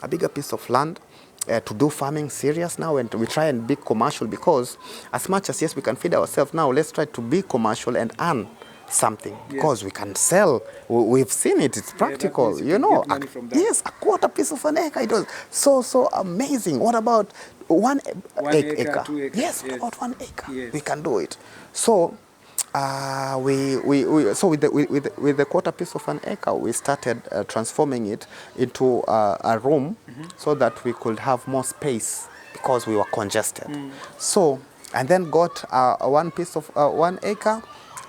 a bigger piece of land. To do farming serious now, and we try and be commercial, because as much as yes we can feed ourselves now, let's try to be commercial and earn something, because we can sell. We've seen it, it's practical, you know. Yes, a quarter piece of an acre, it was so amazing. What about one acre? 2 acres. Yes, what about 1 acre? Yes. We can do it. So with the quarter piece of an acre, we started transforming it into a room so that we could have more space because we were congested. So, and then got 1 piece of 1 acre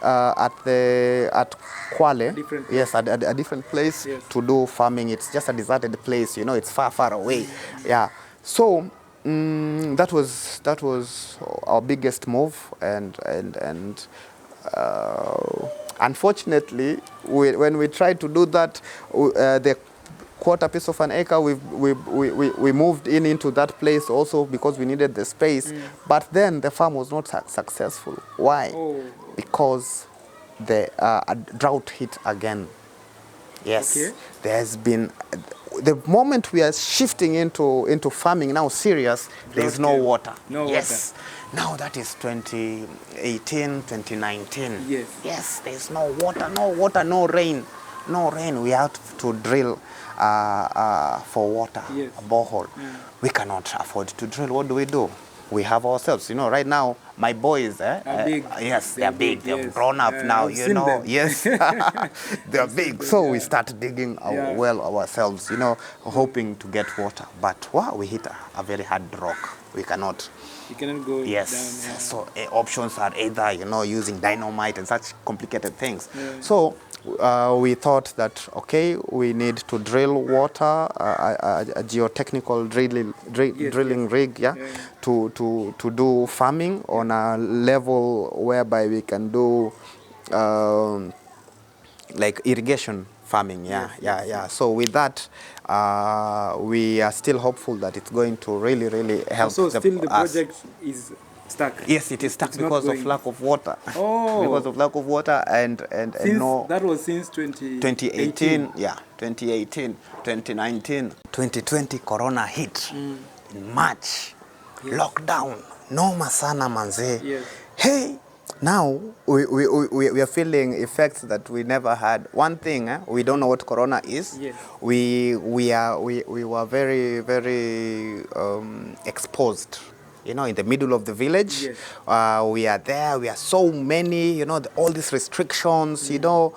at Kwale. Yes, at a different place to do farming. It's just a deserted place, you know. It's far away. Yeah. So that was our biggest move, and unfortunately, when we tried to do that, the quarter piece of an acre, we moved into that place also because we needed the space. But then the farm was not successful. Why? Because the drought hit again. Yes, there's been the moment we are shifting into farming now serious. There's no water. Yes. Now that is 2018, 2019. Yes, there's no water, no rain. We have to drill for water, a borehole. We cannot afford to drill. What do? We have ourselves, you know. Right now, my boys, are big. Yes, they're big. They're grown up now, you know. Them. Yes, they're big. So we start digging our well ourselves, you know, hoping to get water. But wow, we hit a very hard rock. We cannot. You cannot go down. Yes. So options are either, you know, using dynamite and such complicated things. So we thought that, okay, we need to drill water, a geotechnical drilling rig, to do farming on a level whereby we can do like irrigation farming. Yeah. So with that, we are still hopeful that it's going to really help. So still the project is stuck. Yes, it is stuck because of lack of water. Oh. Because of lack of water and no. That was since 2018. Yeah, 2018, 2019, 2020. Corona hit in March. Yes. Lockdown. Noma sana manze. Yes. Hey. Now we are feeling effects that we never had. One thing, we don't know what corona is. Yes. We were very exposed. You know, in the middle of the village. Yes. We are there. We are so many. You know, all these restrictions. You know,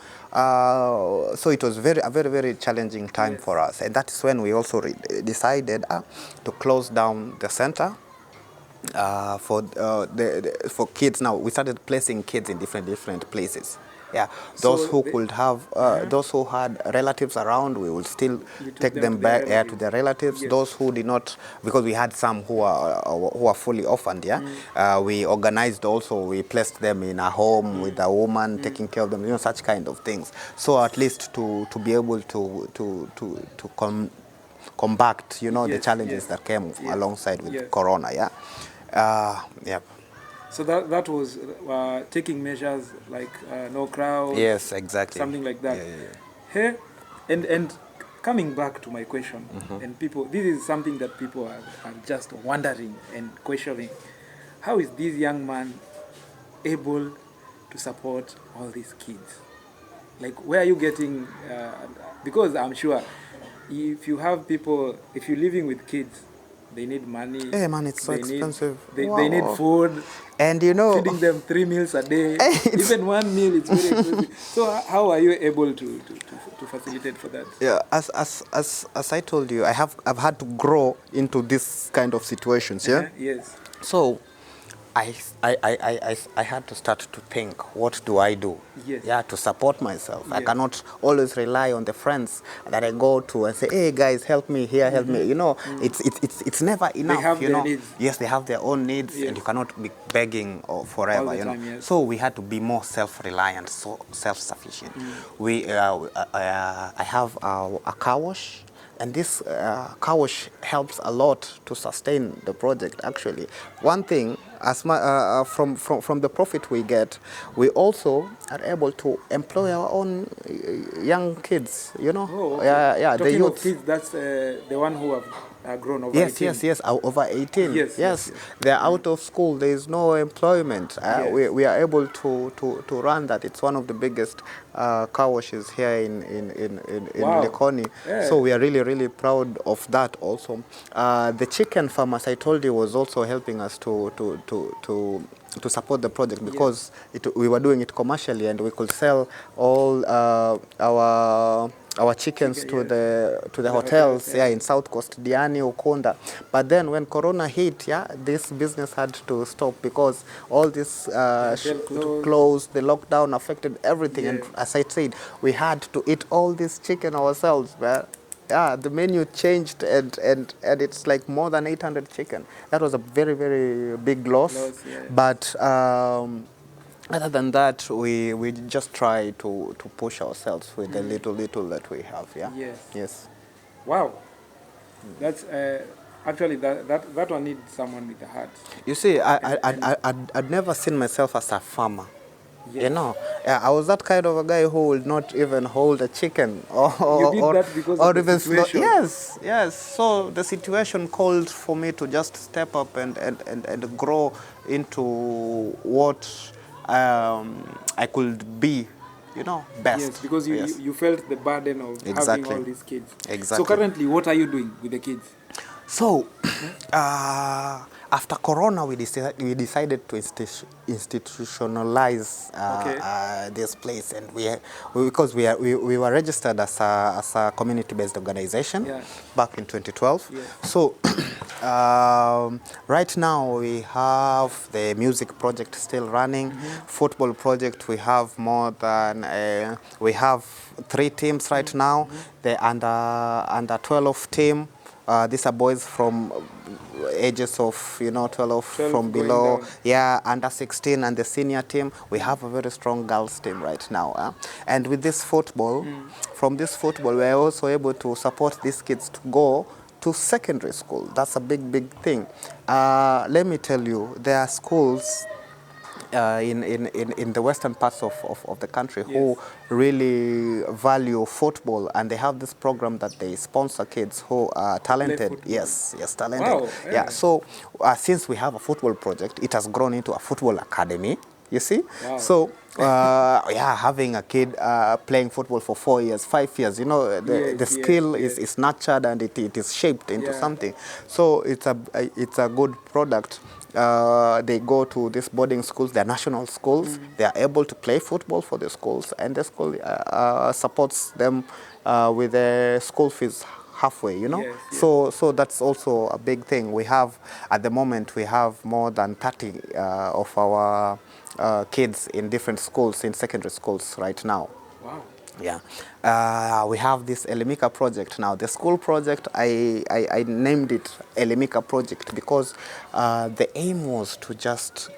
so it was a very challenging time for us, and that is when we also decided to close down the center. For kids. Now we started placing kids in different places. Yeah, those who could have, those who had relatives around, we would still take them back to their relatives. Yes. Those who did not, because we had some who are fully orphaned. Yeah, we organized also. We placed them in a home with a woman taking care of them. You know, such kind of things. So at least to be able to combat, you know, the challenges that came alongside with corona. Yeah. So that was taking measures like no crowd. Yes, exactly. Something like that. Yeah. Hey, and coming back to my question, and people, this is something that people are just wondering and questioning. How is this young man able to support all these kids? Like, where are you getting? Because I'm sure if you have people, if you're living with kids, they need money. Hey man, it's so expensive. They need food. And you know, feeding them 3 meals a day. Even 1 meal, it's very expensive. So how are you able to facilitate for that? Yeah, as I told you, I've had to grow into this kind of situations. Yeah. Yes. So I had to start to think, what do I do? Yes. Yeah, to support myself. Yes. I cannot always rely on the friends that I go to and say, hey guys, help me here, help me. You know, it's never enough. They have their needs. Yes, they have their own needs, and you cannot be begging forever. All the you time, know. yes. So we had to be more self-reliant, so self-sufficient. I have a car wash. And this car wash helps a lot to sustain the project, actually. One thing, from the profit we get, we also are able to employ our own young kids, you know? Oh, okay. Yeah, Talking the youth. of kids, that's the one who have grown over 18. Yes, over 18. Yes. They're out of school. There is no employment. We are able to run that. It's one of the biggest car washes here in Likoni. Yeah. So we are really proud of that also. The chicken farm, as I told you, was also helping us to support the project, because we were doing it commercially, and we could sell all our chickens to the hotels in South Coast, Diani, Ukunda. But then when Corona hit, this business had to stop, because all this closed, the lockdown affected everything. And as I said, we had to eat all this chicken ourselves. The menu changed, and it's like more than 800 chicken. That was a very big loss. But other than that, we just try to push ourselves with the little that we have. Yes. Wow. That's actually that one needs someone with a heart. You see, I'd never seen myself as a farmer. Yes. You know, I was that kind of a guy who would not even hold a chicken you did that because of the situation. Yes. So the situation called for me to just step up and grow into what I could be, you know, best. Yes, because you felt the burden of having all these kids. Exactly. So currently, what are you doing with the kids? So, after Corona, we decided to institutionalize this place, and because we were registered as a community-based organization back in 2012. So, right now we have the music project still running, football project. We have we have 3 teams right now. The under 12 team. These are boys from ages of 12 from below, down. yeah, under 16 and the senior team. We have a very strong girls team right now, and with this football, from this football, we are also able to support these kids to go to secondary school. That's a big thing. Let me tell you, there are schools in the western parts of the country who really value football, and they have this program that they sponsor kids who are talented. Yes, talented. Wow, yeah. So since we have a football project, it has grown into a football academy. You see? Wow. So, yeah, having a kid playing football for 4 years, 5 years, the skill is nurtured and it is shaped into something. So it's a good product. They go to these boarding schools, they're national schools. They are able to play football for the schools, and the school supports them with the school fees halfway, So that's also a big thing. We have, at the moment, we have more than 30 of our kids in different schools, in secondary schools right now. Wow. Yeah. We have this Elimika project now. The school project, I named it Elimika project because the aim was to just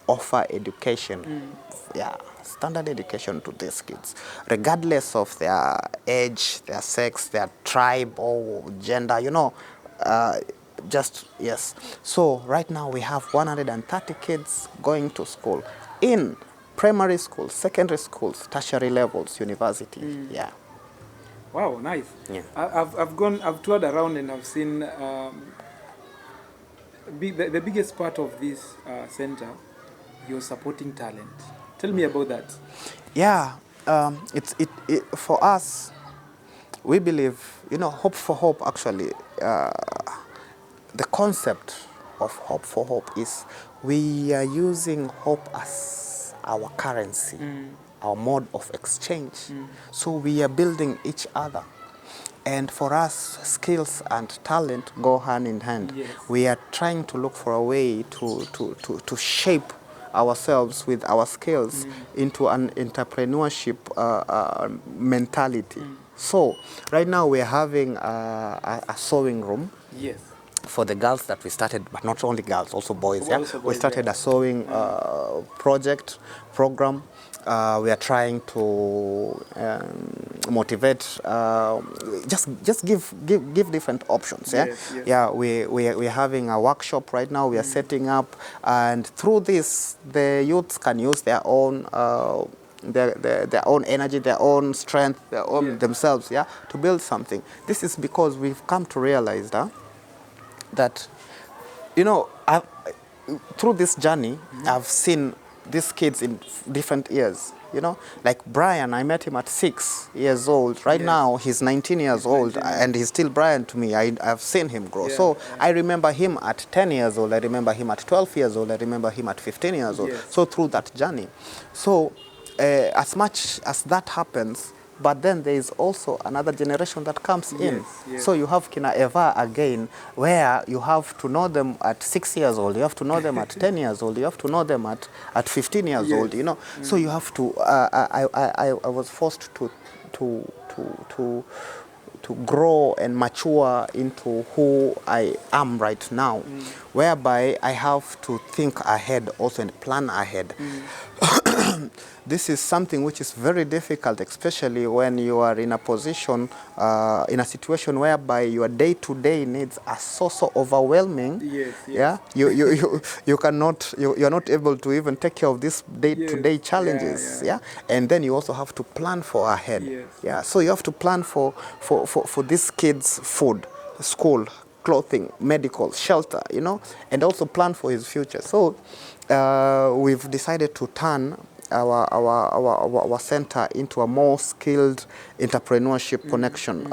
offer education. Yeah, standard education to these kids, regardless of their age, their sex, their tribe or gender, So right now we have 130 kids going to school in primary schools, secondary schools, tertiary levels, university. Yeah. Wow, nice. Yeah. I've toured around and I've seen the biggest part of this center. You're supporting talent. Tell me about that. Yeah, for us, we believe, Hope for Hope actually. The concept of Hope for Hope is we are using hope as our currency, our mode of exchange. So we are building each other. And for us, skills and talent go hand in hand. Yes. We are trying to look for a way to shape ourselves with our skills into an entrepreneurship mentality. So right now we're having a sewing room. Yes. For the girls that we started, but not only girls, also boys. Also boys, we started a sewing program. We are trying to motivate, just give different options. Yes. Yeah. We're having a workshop right now. We are setting up, and through this, the youths can use their own. Their own energy, their own strength, their own themselves, to build something. This is because we've come to realize that, through this journey, I've seen these kids in different years. Like Brian, I met him at 6 years old. Right now, he's 19 years old, and he's still Brian to me. I've seen him grow. So I remember him at 10 years old. I remember him at 12 years old. I remember him at 15 years old. So through that journey. So as much as that happens, but then there is also another generation that comes in. So you have Kina Eva again, where you have to know them at 6 years old, you have to know them at 10 years old, you have to know them at 15 years old, So you have to, I was forced to grow and mature into who I am right now, whereby I have to think ahead also and plan ahead. This is something which is very difficult, especially when you are in a position, in a situation whereby your day-to-day needs are so overwhelming. Yeah, you cannot, you're not able to even take care of these day-to-day challenges. Yeah, and then you also have to plan for ahead. Yeah, so you have to plan for these kids' food, school, clothing, medical, shelter, and also plan for his future. So we've decided to turn our center into a more skilled entrepreneurship connection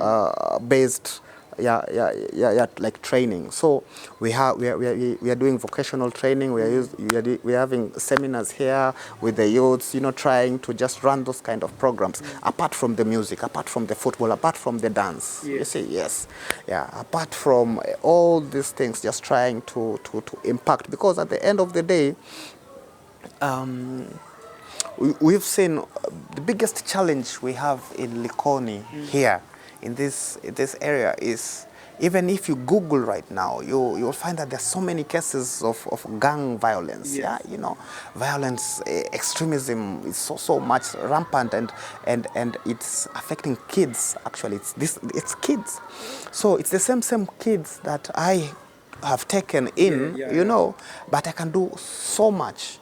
based like training. So we are doing vocational training. We are having seminars here with the youths, trying to just run those kind of programs apart from the music, apart from the football, apart from the dance. You see, apart from all these things, just trying to impact, because at the end of the day, we've seen the biggest challenge we have in Likoni here in this area is Even if you Google right now, you'll find that there's so many cases of gang violence. Yes. Yeah, you know, violence, extremism is so much rampant, and it's affecting kids. Actually, it's kids. So it's the same kids that I have taken in, you know, but I can do so much.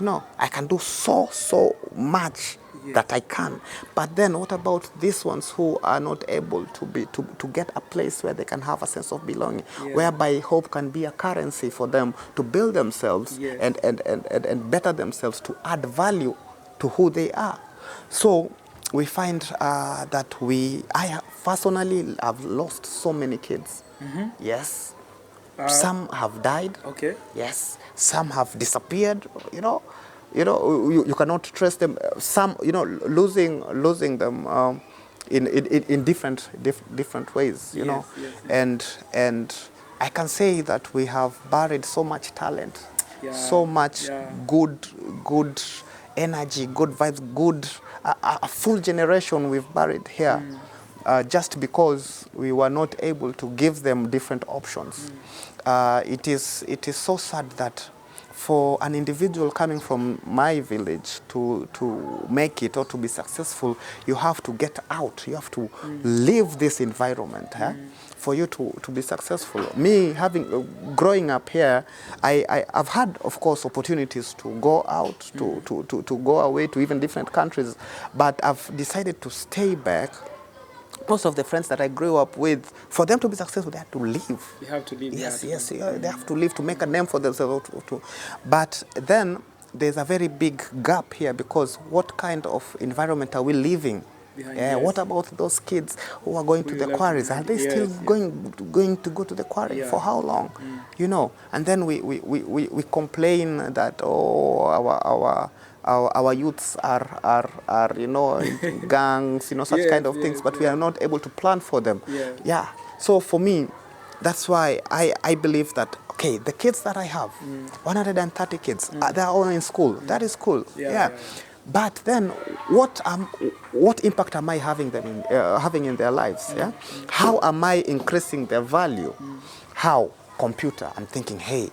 You know, I can do so much that I can. But then what about these ones who are not able to get a place where they can have a sense of belonging, whereby hope can be a currency for them to build themselves and better themselves, to add value to who they are. So we find that I personally have lost so many kids. Yes. Some have died. Okay. Yes. Some have disappeared. You cannot trace them. Some, losing them in different ways. You know, and I can say that we have buried so much talent, so much good energy, good vibes, a full generation we've buried here. Just because we were not able to give them different options. It is so sad that for an individual coming from my village to make it or to be successful, you have to get out. You have to leave this environment for you to be successful. Me, growing up here, I've had, of course, opportunities to go out, to go away to even different countries, but I've decided to stay back. Most of the friends that I grew up with, for them to be successful, they have to leave. You have to leave. Yes, they have to leave to make a name for themselves. But then there's a very big gap here, because what kind of environment are we living? What about those kids who are going to the quarries? Are they still going to go to the quarry? For how long? You know, and then we complain that, our youths are in gangs, such kind of things, but we are not able to plan for them. So for me, that's why I believe that, okay, the kids that I have, 130 kids, they're all in school. That is cool. But then, what impact am I having in their lives? How am I increasing their value? How? Computer. I'm thinking, hey,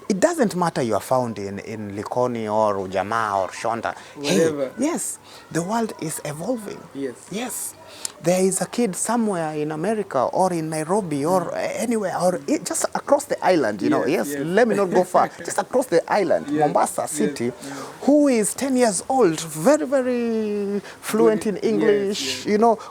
it doesn't matter you are found in Likoni or Ujamaa or Shonda. Whatever. Hey, yes, the world is evolving. Yes. There is a kid somewhere in America or in Nairobi or anywhere, or just across the island, let me not go far, just across the island, Mombasa City, who is 10 years old, very, very fluent in English,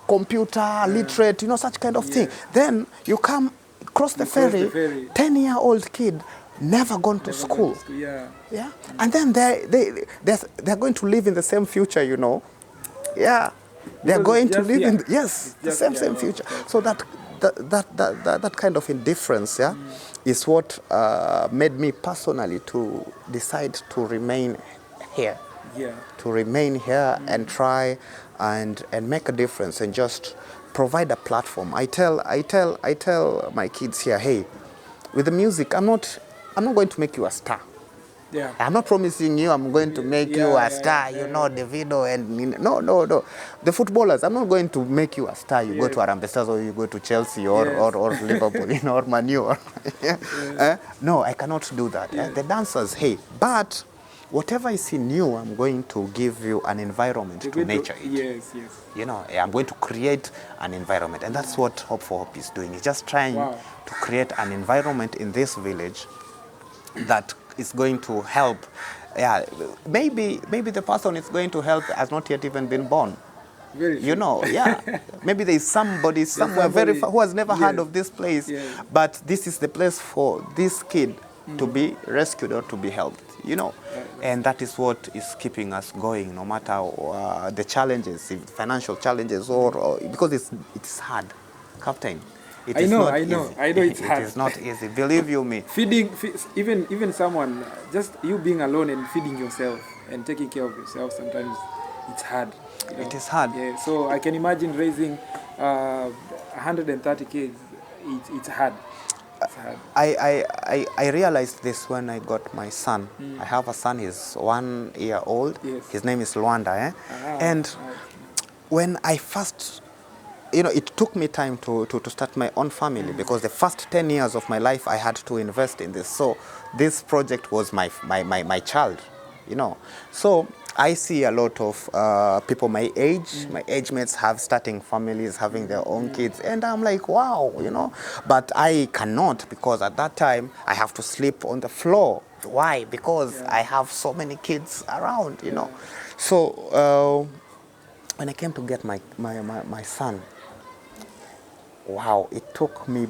computer, literate, such kind of thing. Then you come across the ferry, 10-year-old kid, never gone to school. And then they're going to live in the same future, They're going to live in the same future. So that kind of indifference, is what made me personally to decide to remain here. To remain here and try and make a difference and just provide a platform. I tell my kids here, hey, with the music, I'm not going to make you a star. I'm not promising you I'm going to make you a star, the video and no. The footballers, I'm not going to make you a star. You go to Harambee Stars or you go to Chelsea or Liverpool, or Man U. No, I cannot do that. The dancers, hey, but whatever is in you, I'm going to give you an environment to nurture it. I'm going to create an environment, and that's what Hope for Hope is doing. It's just trying to create an environment in this village that is going to help. Maybe the person it's going to help has not yet even been born. Maybe there is somebody somewhere very far who has never heard of this place, but this is the place for this kid to be rescued or to be helped, and that is what is keeping us going, no matter the challenges, financial challenges, or because it's hard, Captain. I know it's hard. It is not easy, believe you me. Even someone, just you being alone and feeding yourself and taking care of yourself, sometimes it's hard. It is hard. So I can imagine raising 130 kids. It's hard. I realized this when I got my son. I have a son, he's 1 year old. His name is Luanda. And when I first you know, it took me time to start my own family, because the first 10 years of my life I had to invest in this. So this project was my child, you know. So I see a lot of people my age mates have starting families, having their own kids, and I'm like, wow, you know. But I cannot, because at that time I have to sleep on the floor. Why? Because I have so many kids around, you know. So when I came to get my son, wow, it took me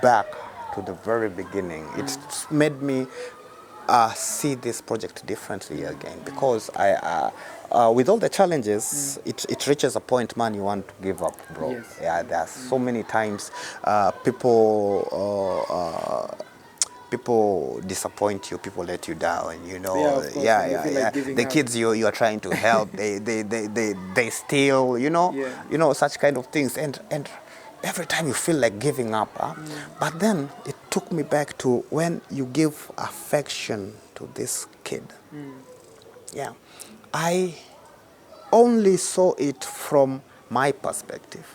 back to the very beginning. It made me see this project differently again, because with all the challenges, it reaches a point, man, you want to give up, bro. Yes. Yeah, there are so many times people disappoint you, people let you down, you know. Yeah, of course. Like the kids you are trying to help, they steal, you know. You know, such kind of things, and every time you feel like giving up, but then it took me back to when you give affection to this kid. Yeah, I only saw it from my perspective.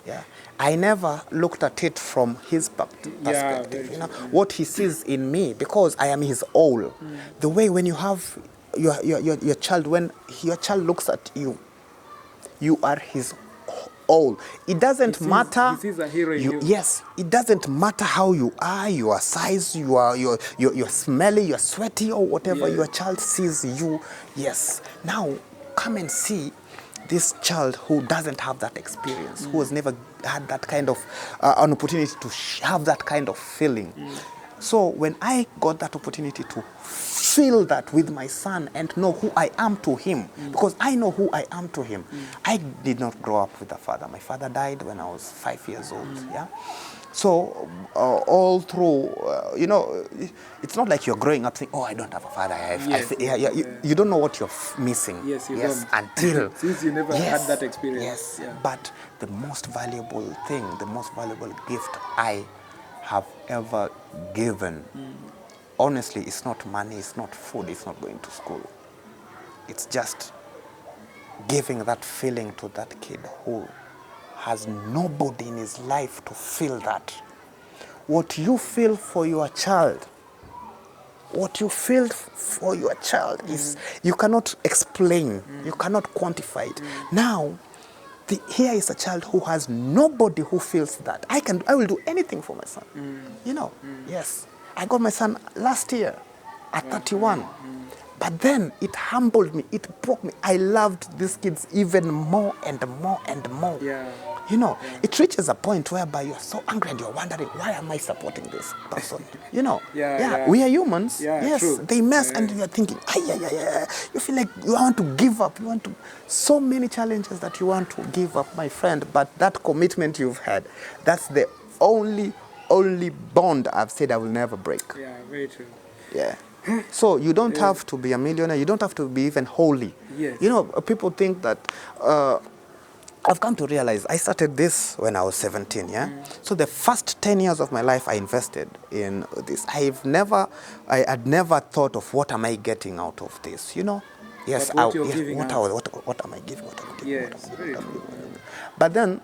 Yeah, I never looked at it from his perspective. You know, what he sees in me, because I am his all. The way when you have your child, when your child looks at you, you are his all. It doesn't matter. He sees a hero in you. Yes, it doesn't matter how you are, your size, you're smelly, you're sweaty, or whatever. Your child sees you. Yes. Now come and see this child who doesn't have that experience, who has never had that kind of an opportunity to have that kind of feeling. So when I got that opportunity to feel that with my son and know who I am to him, because I know who I am to him. I did not grow up with a father. My father died when I was 5 years old. Yeah. So all through, you know, it's not like you're growing up saying, "Oh, I don't have a father." You don't know what you're missing. Yes, you don't. Until since you never had that experience. Yes. But the most valuable thing, the most valuable gift I have ever given, honestly, it's not money, it's not food, it's not going to school. It's just giving that feeling to that kid who has nobody in his life to feel that. What you feel for your child, is, you cannot explain, you cannot quantify it. Now, here is a child who has nobody who feels that. I will do anything for my son. You know, yes. I got my son last year at 31. But then it humbled me, it broke me. I loved these kids even more and more and more. You know, it reaches a point whereby you're so angry and you're wondering, why am I supporting this person? You know, we are humans. Yes, true. They mess and you're thinking, you feel like you want to give up. So many challenges that you want to give up, my friend. But that commitment you've had, that's the only bond I've said I will never break. Yeah, very true. Yeah. So you don't have to be a millionaire. You don't have to be even holy. Yes. You know, people think that... I've come to realize I started this when I was 17, yeah? So the first 10 years of my life I invested in this. I had never thought of what am I getting out of this, you know? Yes, what am I giving? What am I giving? Yes, very true. But then,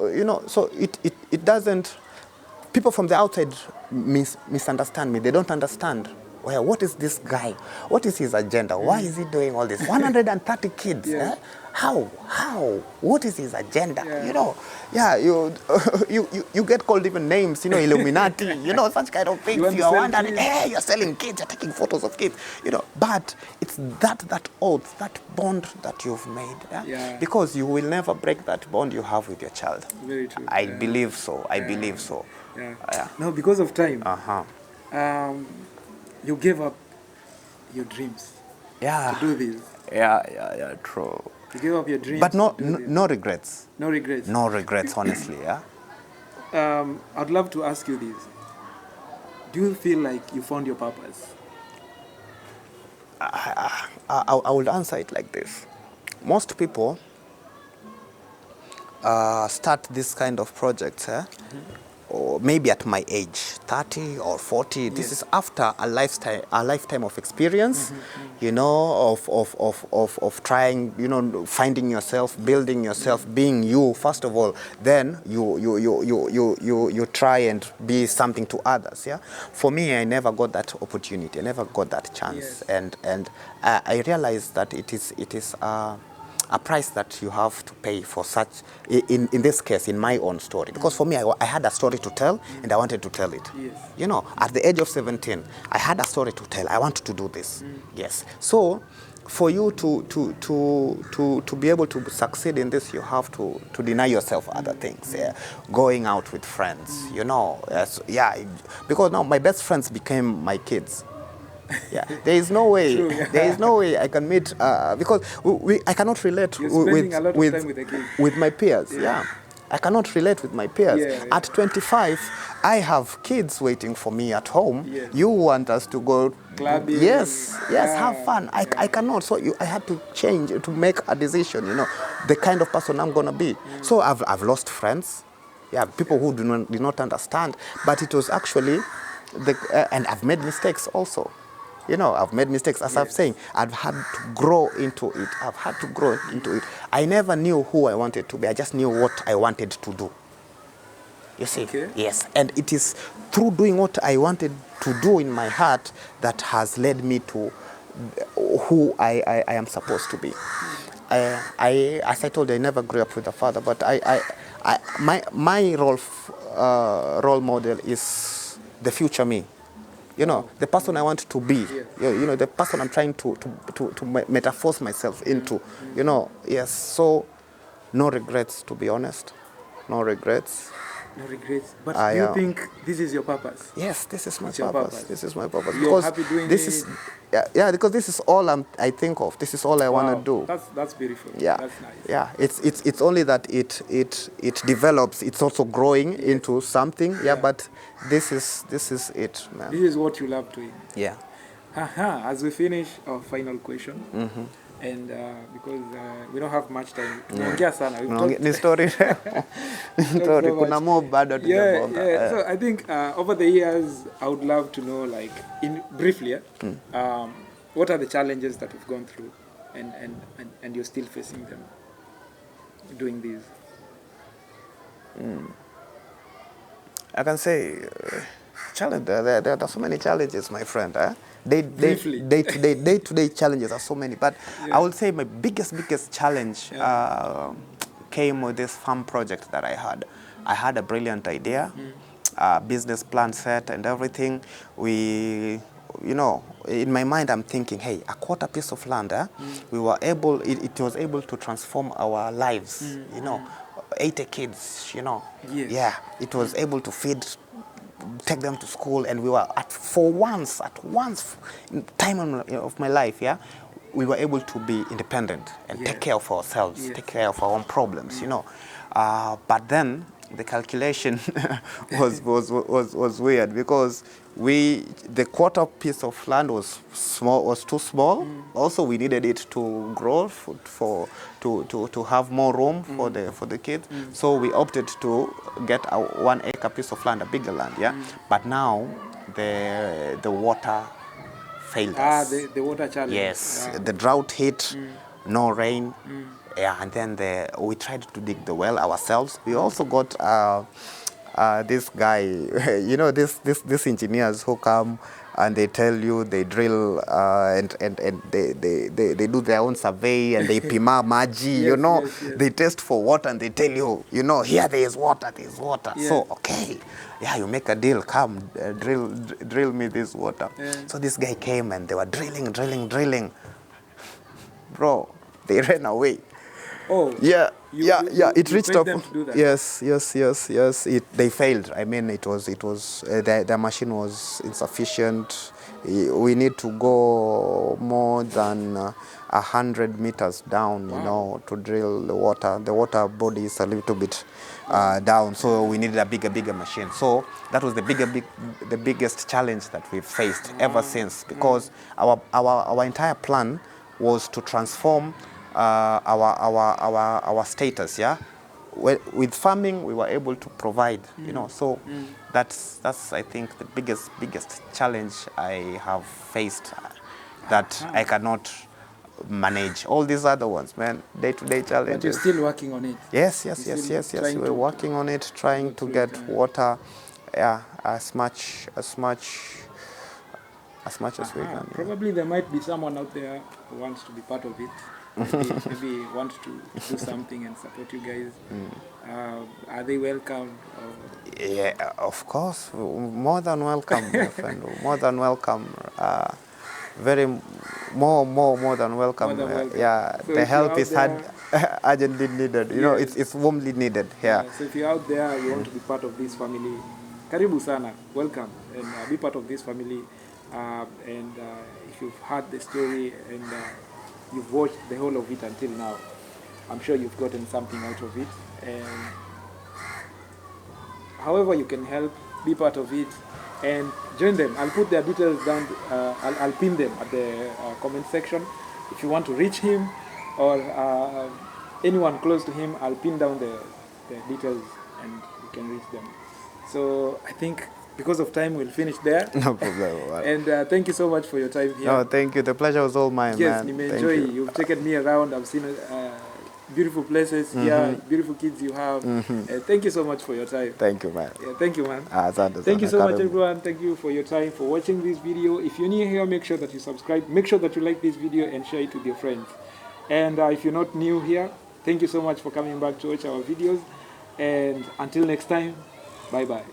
you know, so it doesn't... People from the outside misunderstand me. They don't understand. Well, what is this guy? What is his agenda? Why is he doing all this? 130 kids. Yeah. How? What is his agenda? You know, you get called even names, you know, Illuminati, you know, such kind of things. You are wondering, hey, you're selling kids, you're taking photos of kids, you know. But it's that oath, that bond that you've made. Because you will never break that bond you have with your child. Very true. I believe so. I believe so. Now, because of time, you gave up your dreams to do this. Yeah, true. You gave up your dreams. But no regrets. No regrets. No regrets, honestly, I'd love to ask you this. Do you feel like you found your purpose? I would answer it like this. Most people start this kind of projects or maybe at my age, 30 or 40. This is after a lifetime of experience, you know, of trying, you know, finding yourself, building yourself, being you first of all. Then you try and be something to others. Yeah. For me, I never got that opportunity. I never got that chance, and I realized that it is a price that you have to pay for such, in this case, in my own story. Because for me, I had a story to tell, and I wanted to tell it. Yes. You know, at the age of 17, I had a story to tell. I wanted to do this. Yes. So, for you to be able to succeed in this, you have to deny yourself other things. Yeah. Going out with friends, you know. Yeah, because now my best friends became my kids. Yeah, there is no way. True, yeah. There is no way I can meet because I cannot relate with my peers. Yeah. I cannot relate with my peers. Yeah. At 25, I have kids waiting for me at home. Yes. You want us to go clubbing. Yes, have fun. I cannot. So I had to change, to make a decision. You know, the kind of person I'm gonna be. So I've lost friends. Yeah, people who did not understand. But it was actually and I've made mistakes also. You know, I've made mistakes, as I'm saying. I've had to grow into it. I never knew who I wanted to be. I just knew what I wanted to do. You see? Okay. Yes. And it is through doing what I wanted to do in my heart that has led me to who I am supposed to be. As I told you, I never grew up with a father, but my role model is the future me. You know, the person I want to be, you know, the person I'm trying to metamorphose myself into, you know, yes. So, no regrets, to be honest. No regrets. No regrets. But do you think this is your purpose? Yes, this is my purpose. This is my purpose. You're happy doing this? Because this is all I think of. This is all I want to do. That's beautiful. Yeah. That's nice. Yeah. It's only that it develops. It's also growing into something. Yeah. But this is it, man. This is what you love doing. Yeah. As we finish our final question, and because we don't have much time, ni story kuna more bado tujabonga. So I think over the years, I would love to know, like, briefly, what are the challenges that we've gone through, and you're still facing them doing this? I can say challenge. There are so many challenges, my friend. Day-to-day challenges are so many, but I would say my biggest challenge came with this farm project that I had. I had a brilliant idea, business plan set and everything. You know, in my mind I'm thinking, hey, a quarter piece of land, we were able, it was able to transform our lives, you know, 80 kids, you know. Yes. Yeah, it was able to feed, take them to school, and we were at once in time of my life, yeah, we were able to be independent and take care of ourselves, take care of our own problems, you know. But then the calculation was weird, because the quarter piece of land was too small. Also, we needed it to grow to have more room for the kids. So we opted to get a 1 acre piece of land, a bigger land, yeah. But now the water failed us. The water challenge. Yes, the drought hit, no rain. Yeah, and then we tried to dig the well ourselves. We also got this guy, you know, these engineers who come and they tell you, they drill and they do their own survey, and they pima maji, you know, they test for water, and they tell you, you know, here there is water. Yes. So, okay, yeah, you make a deal, come, drill me this water. So this guy came, and they were drilling. Bro, they ran away. Oh. Yeah. It reached up. Them to do that. Yes. They failed. I mean, it was their machine was insufficient. We need to go more than 100 meters down, you know, to drill the water. The water body is a little bit down, so we needed a bigger machine. So that was the biggest challenge that we've faced ever since, because our entire plan was to transform our status, yeah, with farming we were able to provide, you know. So that's I think the biggest challenge I have faced, that I cannot manage. All these other ones, man, day-to-day challenges. But you're still working on it. Yes. We're working on it, trying to get water, as much as we can. Probably there might be someone out there who wants to be part of it. Maybe want to do something and support you guys. Are they welcome? Yeah, of course, more than welcome, my friend. More than welcome. Very more than welcome. Yeah, so the help is urgently needed. You know, it's warmly needed here. So if you're out there, you want to be part of this family, karibu sana, welcome, and be part of this family. And if you've heard the story and you've watched the whole of it until now, I'm sure you've gotten something out of it. And however you can help, be part of it, and join them. I'll put their details down. I'll pin them at the comment section. If you want to reach him or anyone close to him, I'll pin down the details and you can reach them. So I think because of time, we'll finish there. No problem. And thank you so much for your time here. No, thank you. The pleasure was all mine, yes, man. Yes, enjoy. You've taken me around. I've seen beautiful places here, beautiful kids you have. Thank you so much for your time. Thank you, man. Yeah, thank you, man. Thank you so much, everyone. Thank you for your time, for watching this video. If you're new here, make sure that you subscribe. Make sure that you like this video and share it with your friends. And if you're not new here, thank you so much for coming back to watch our videos. And until next time, bye-bye.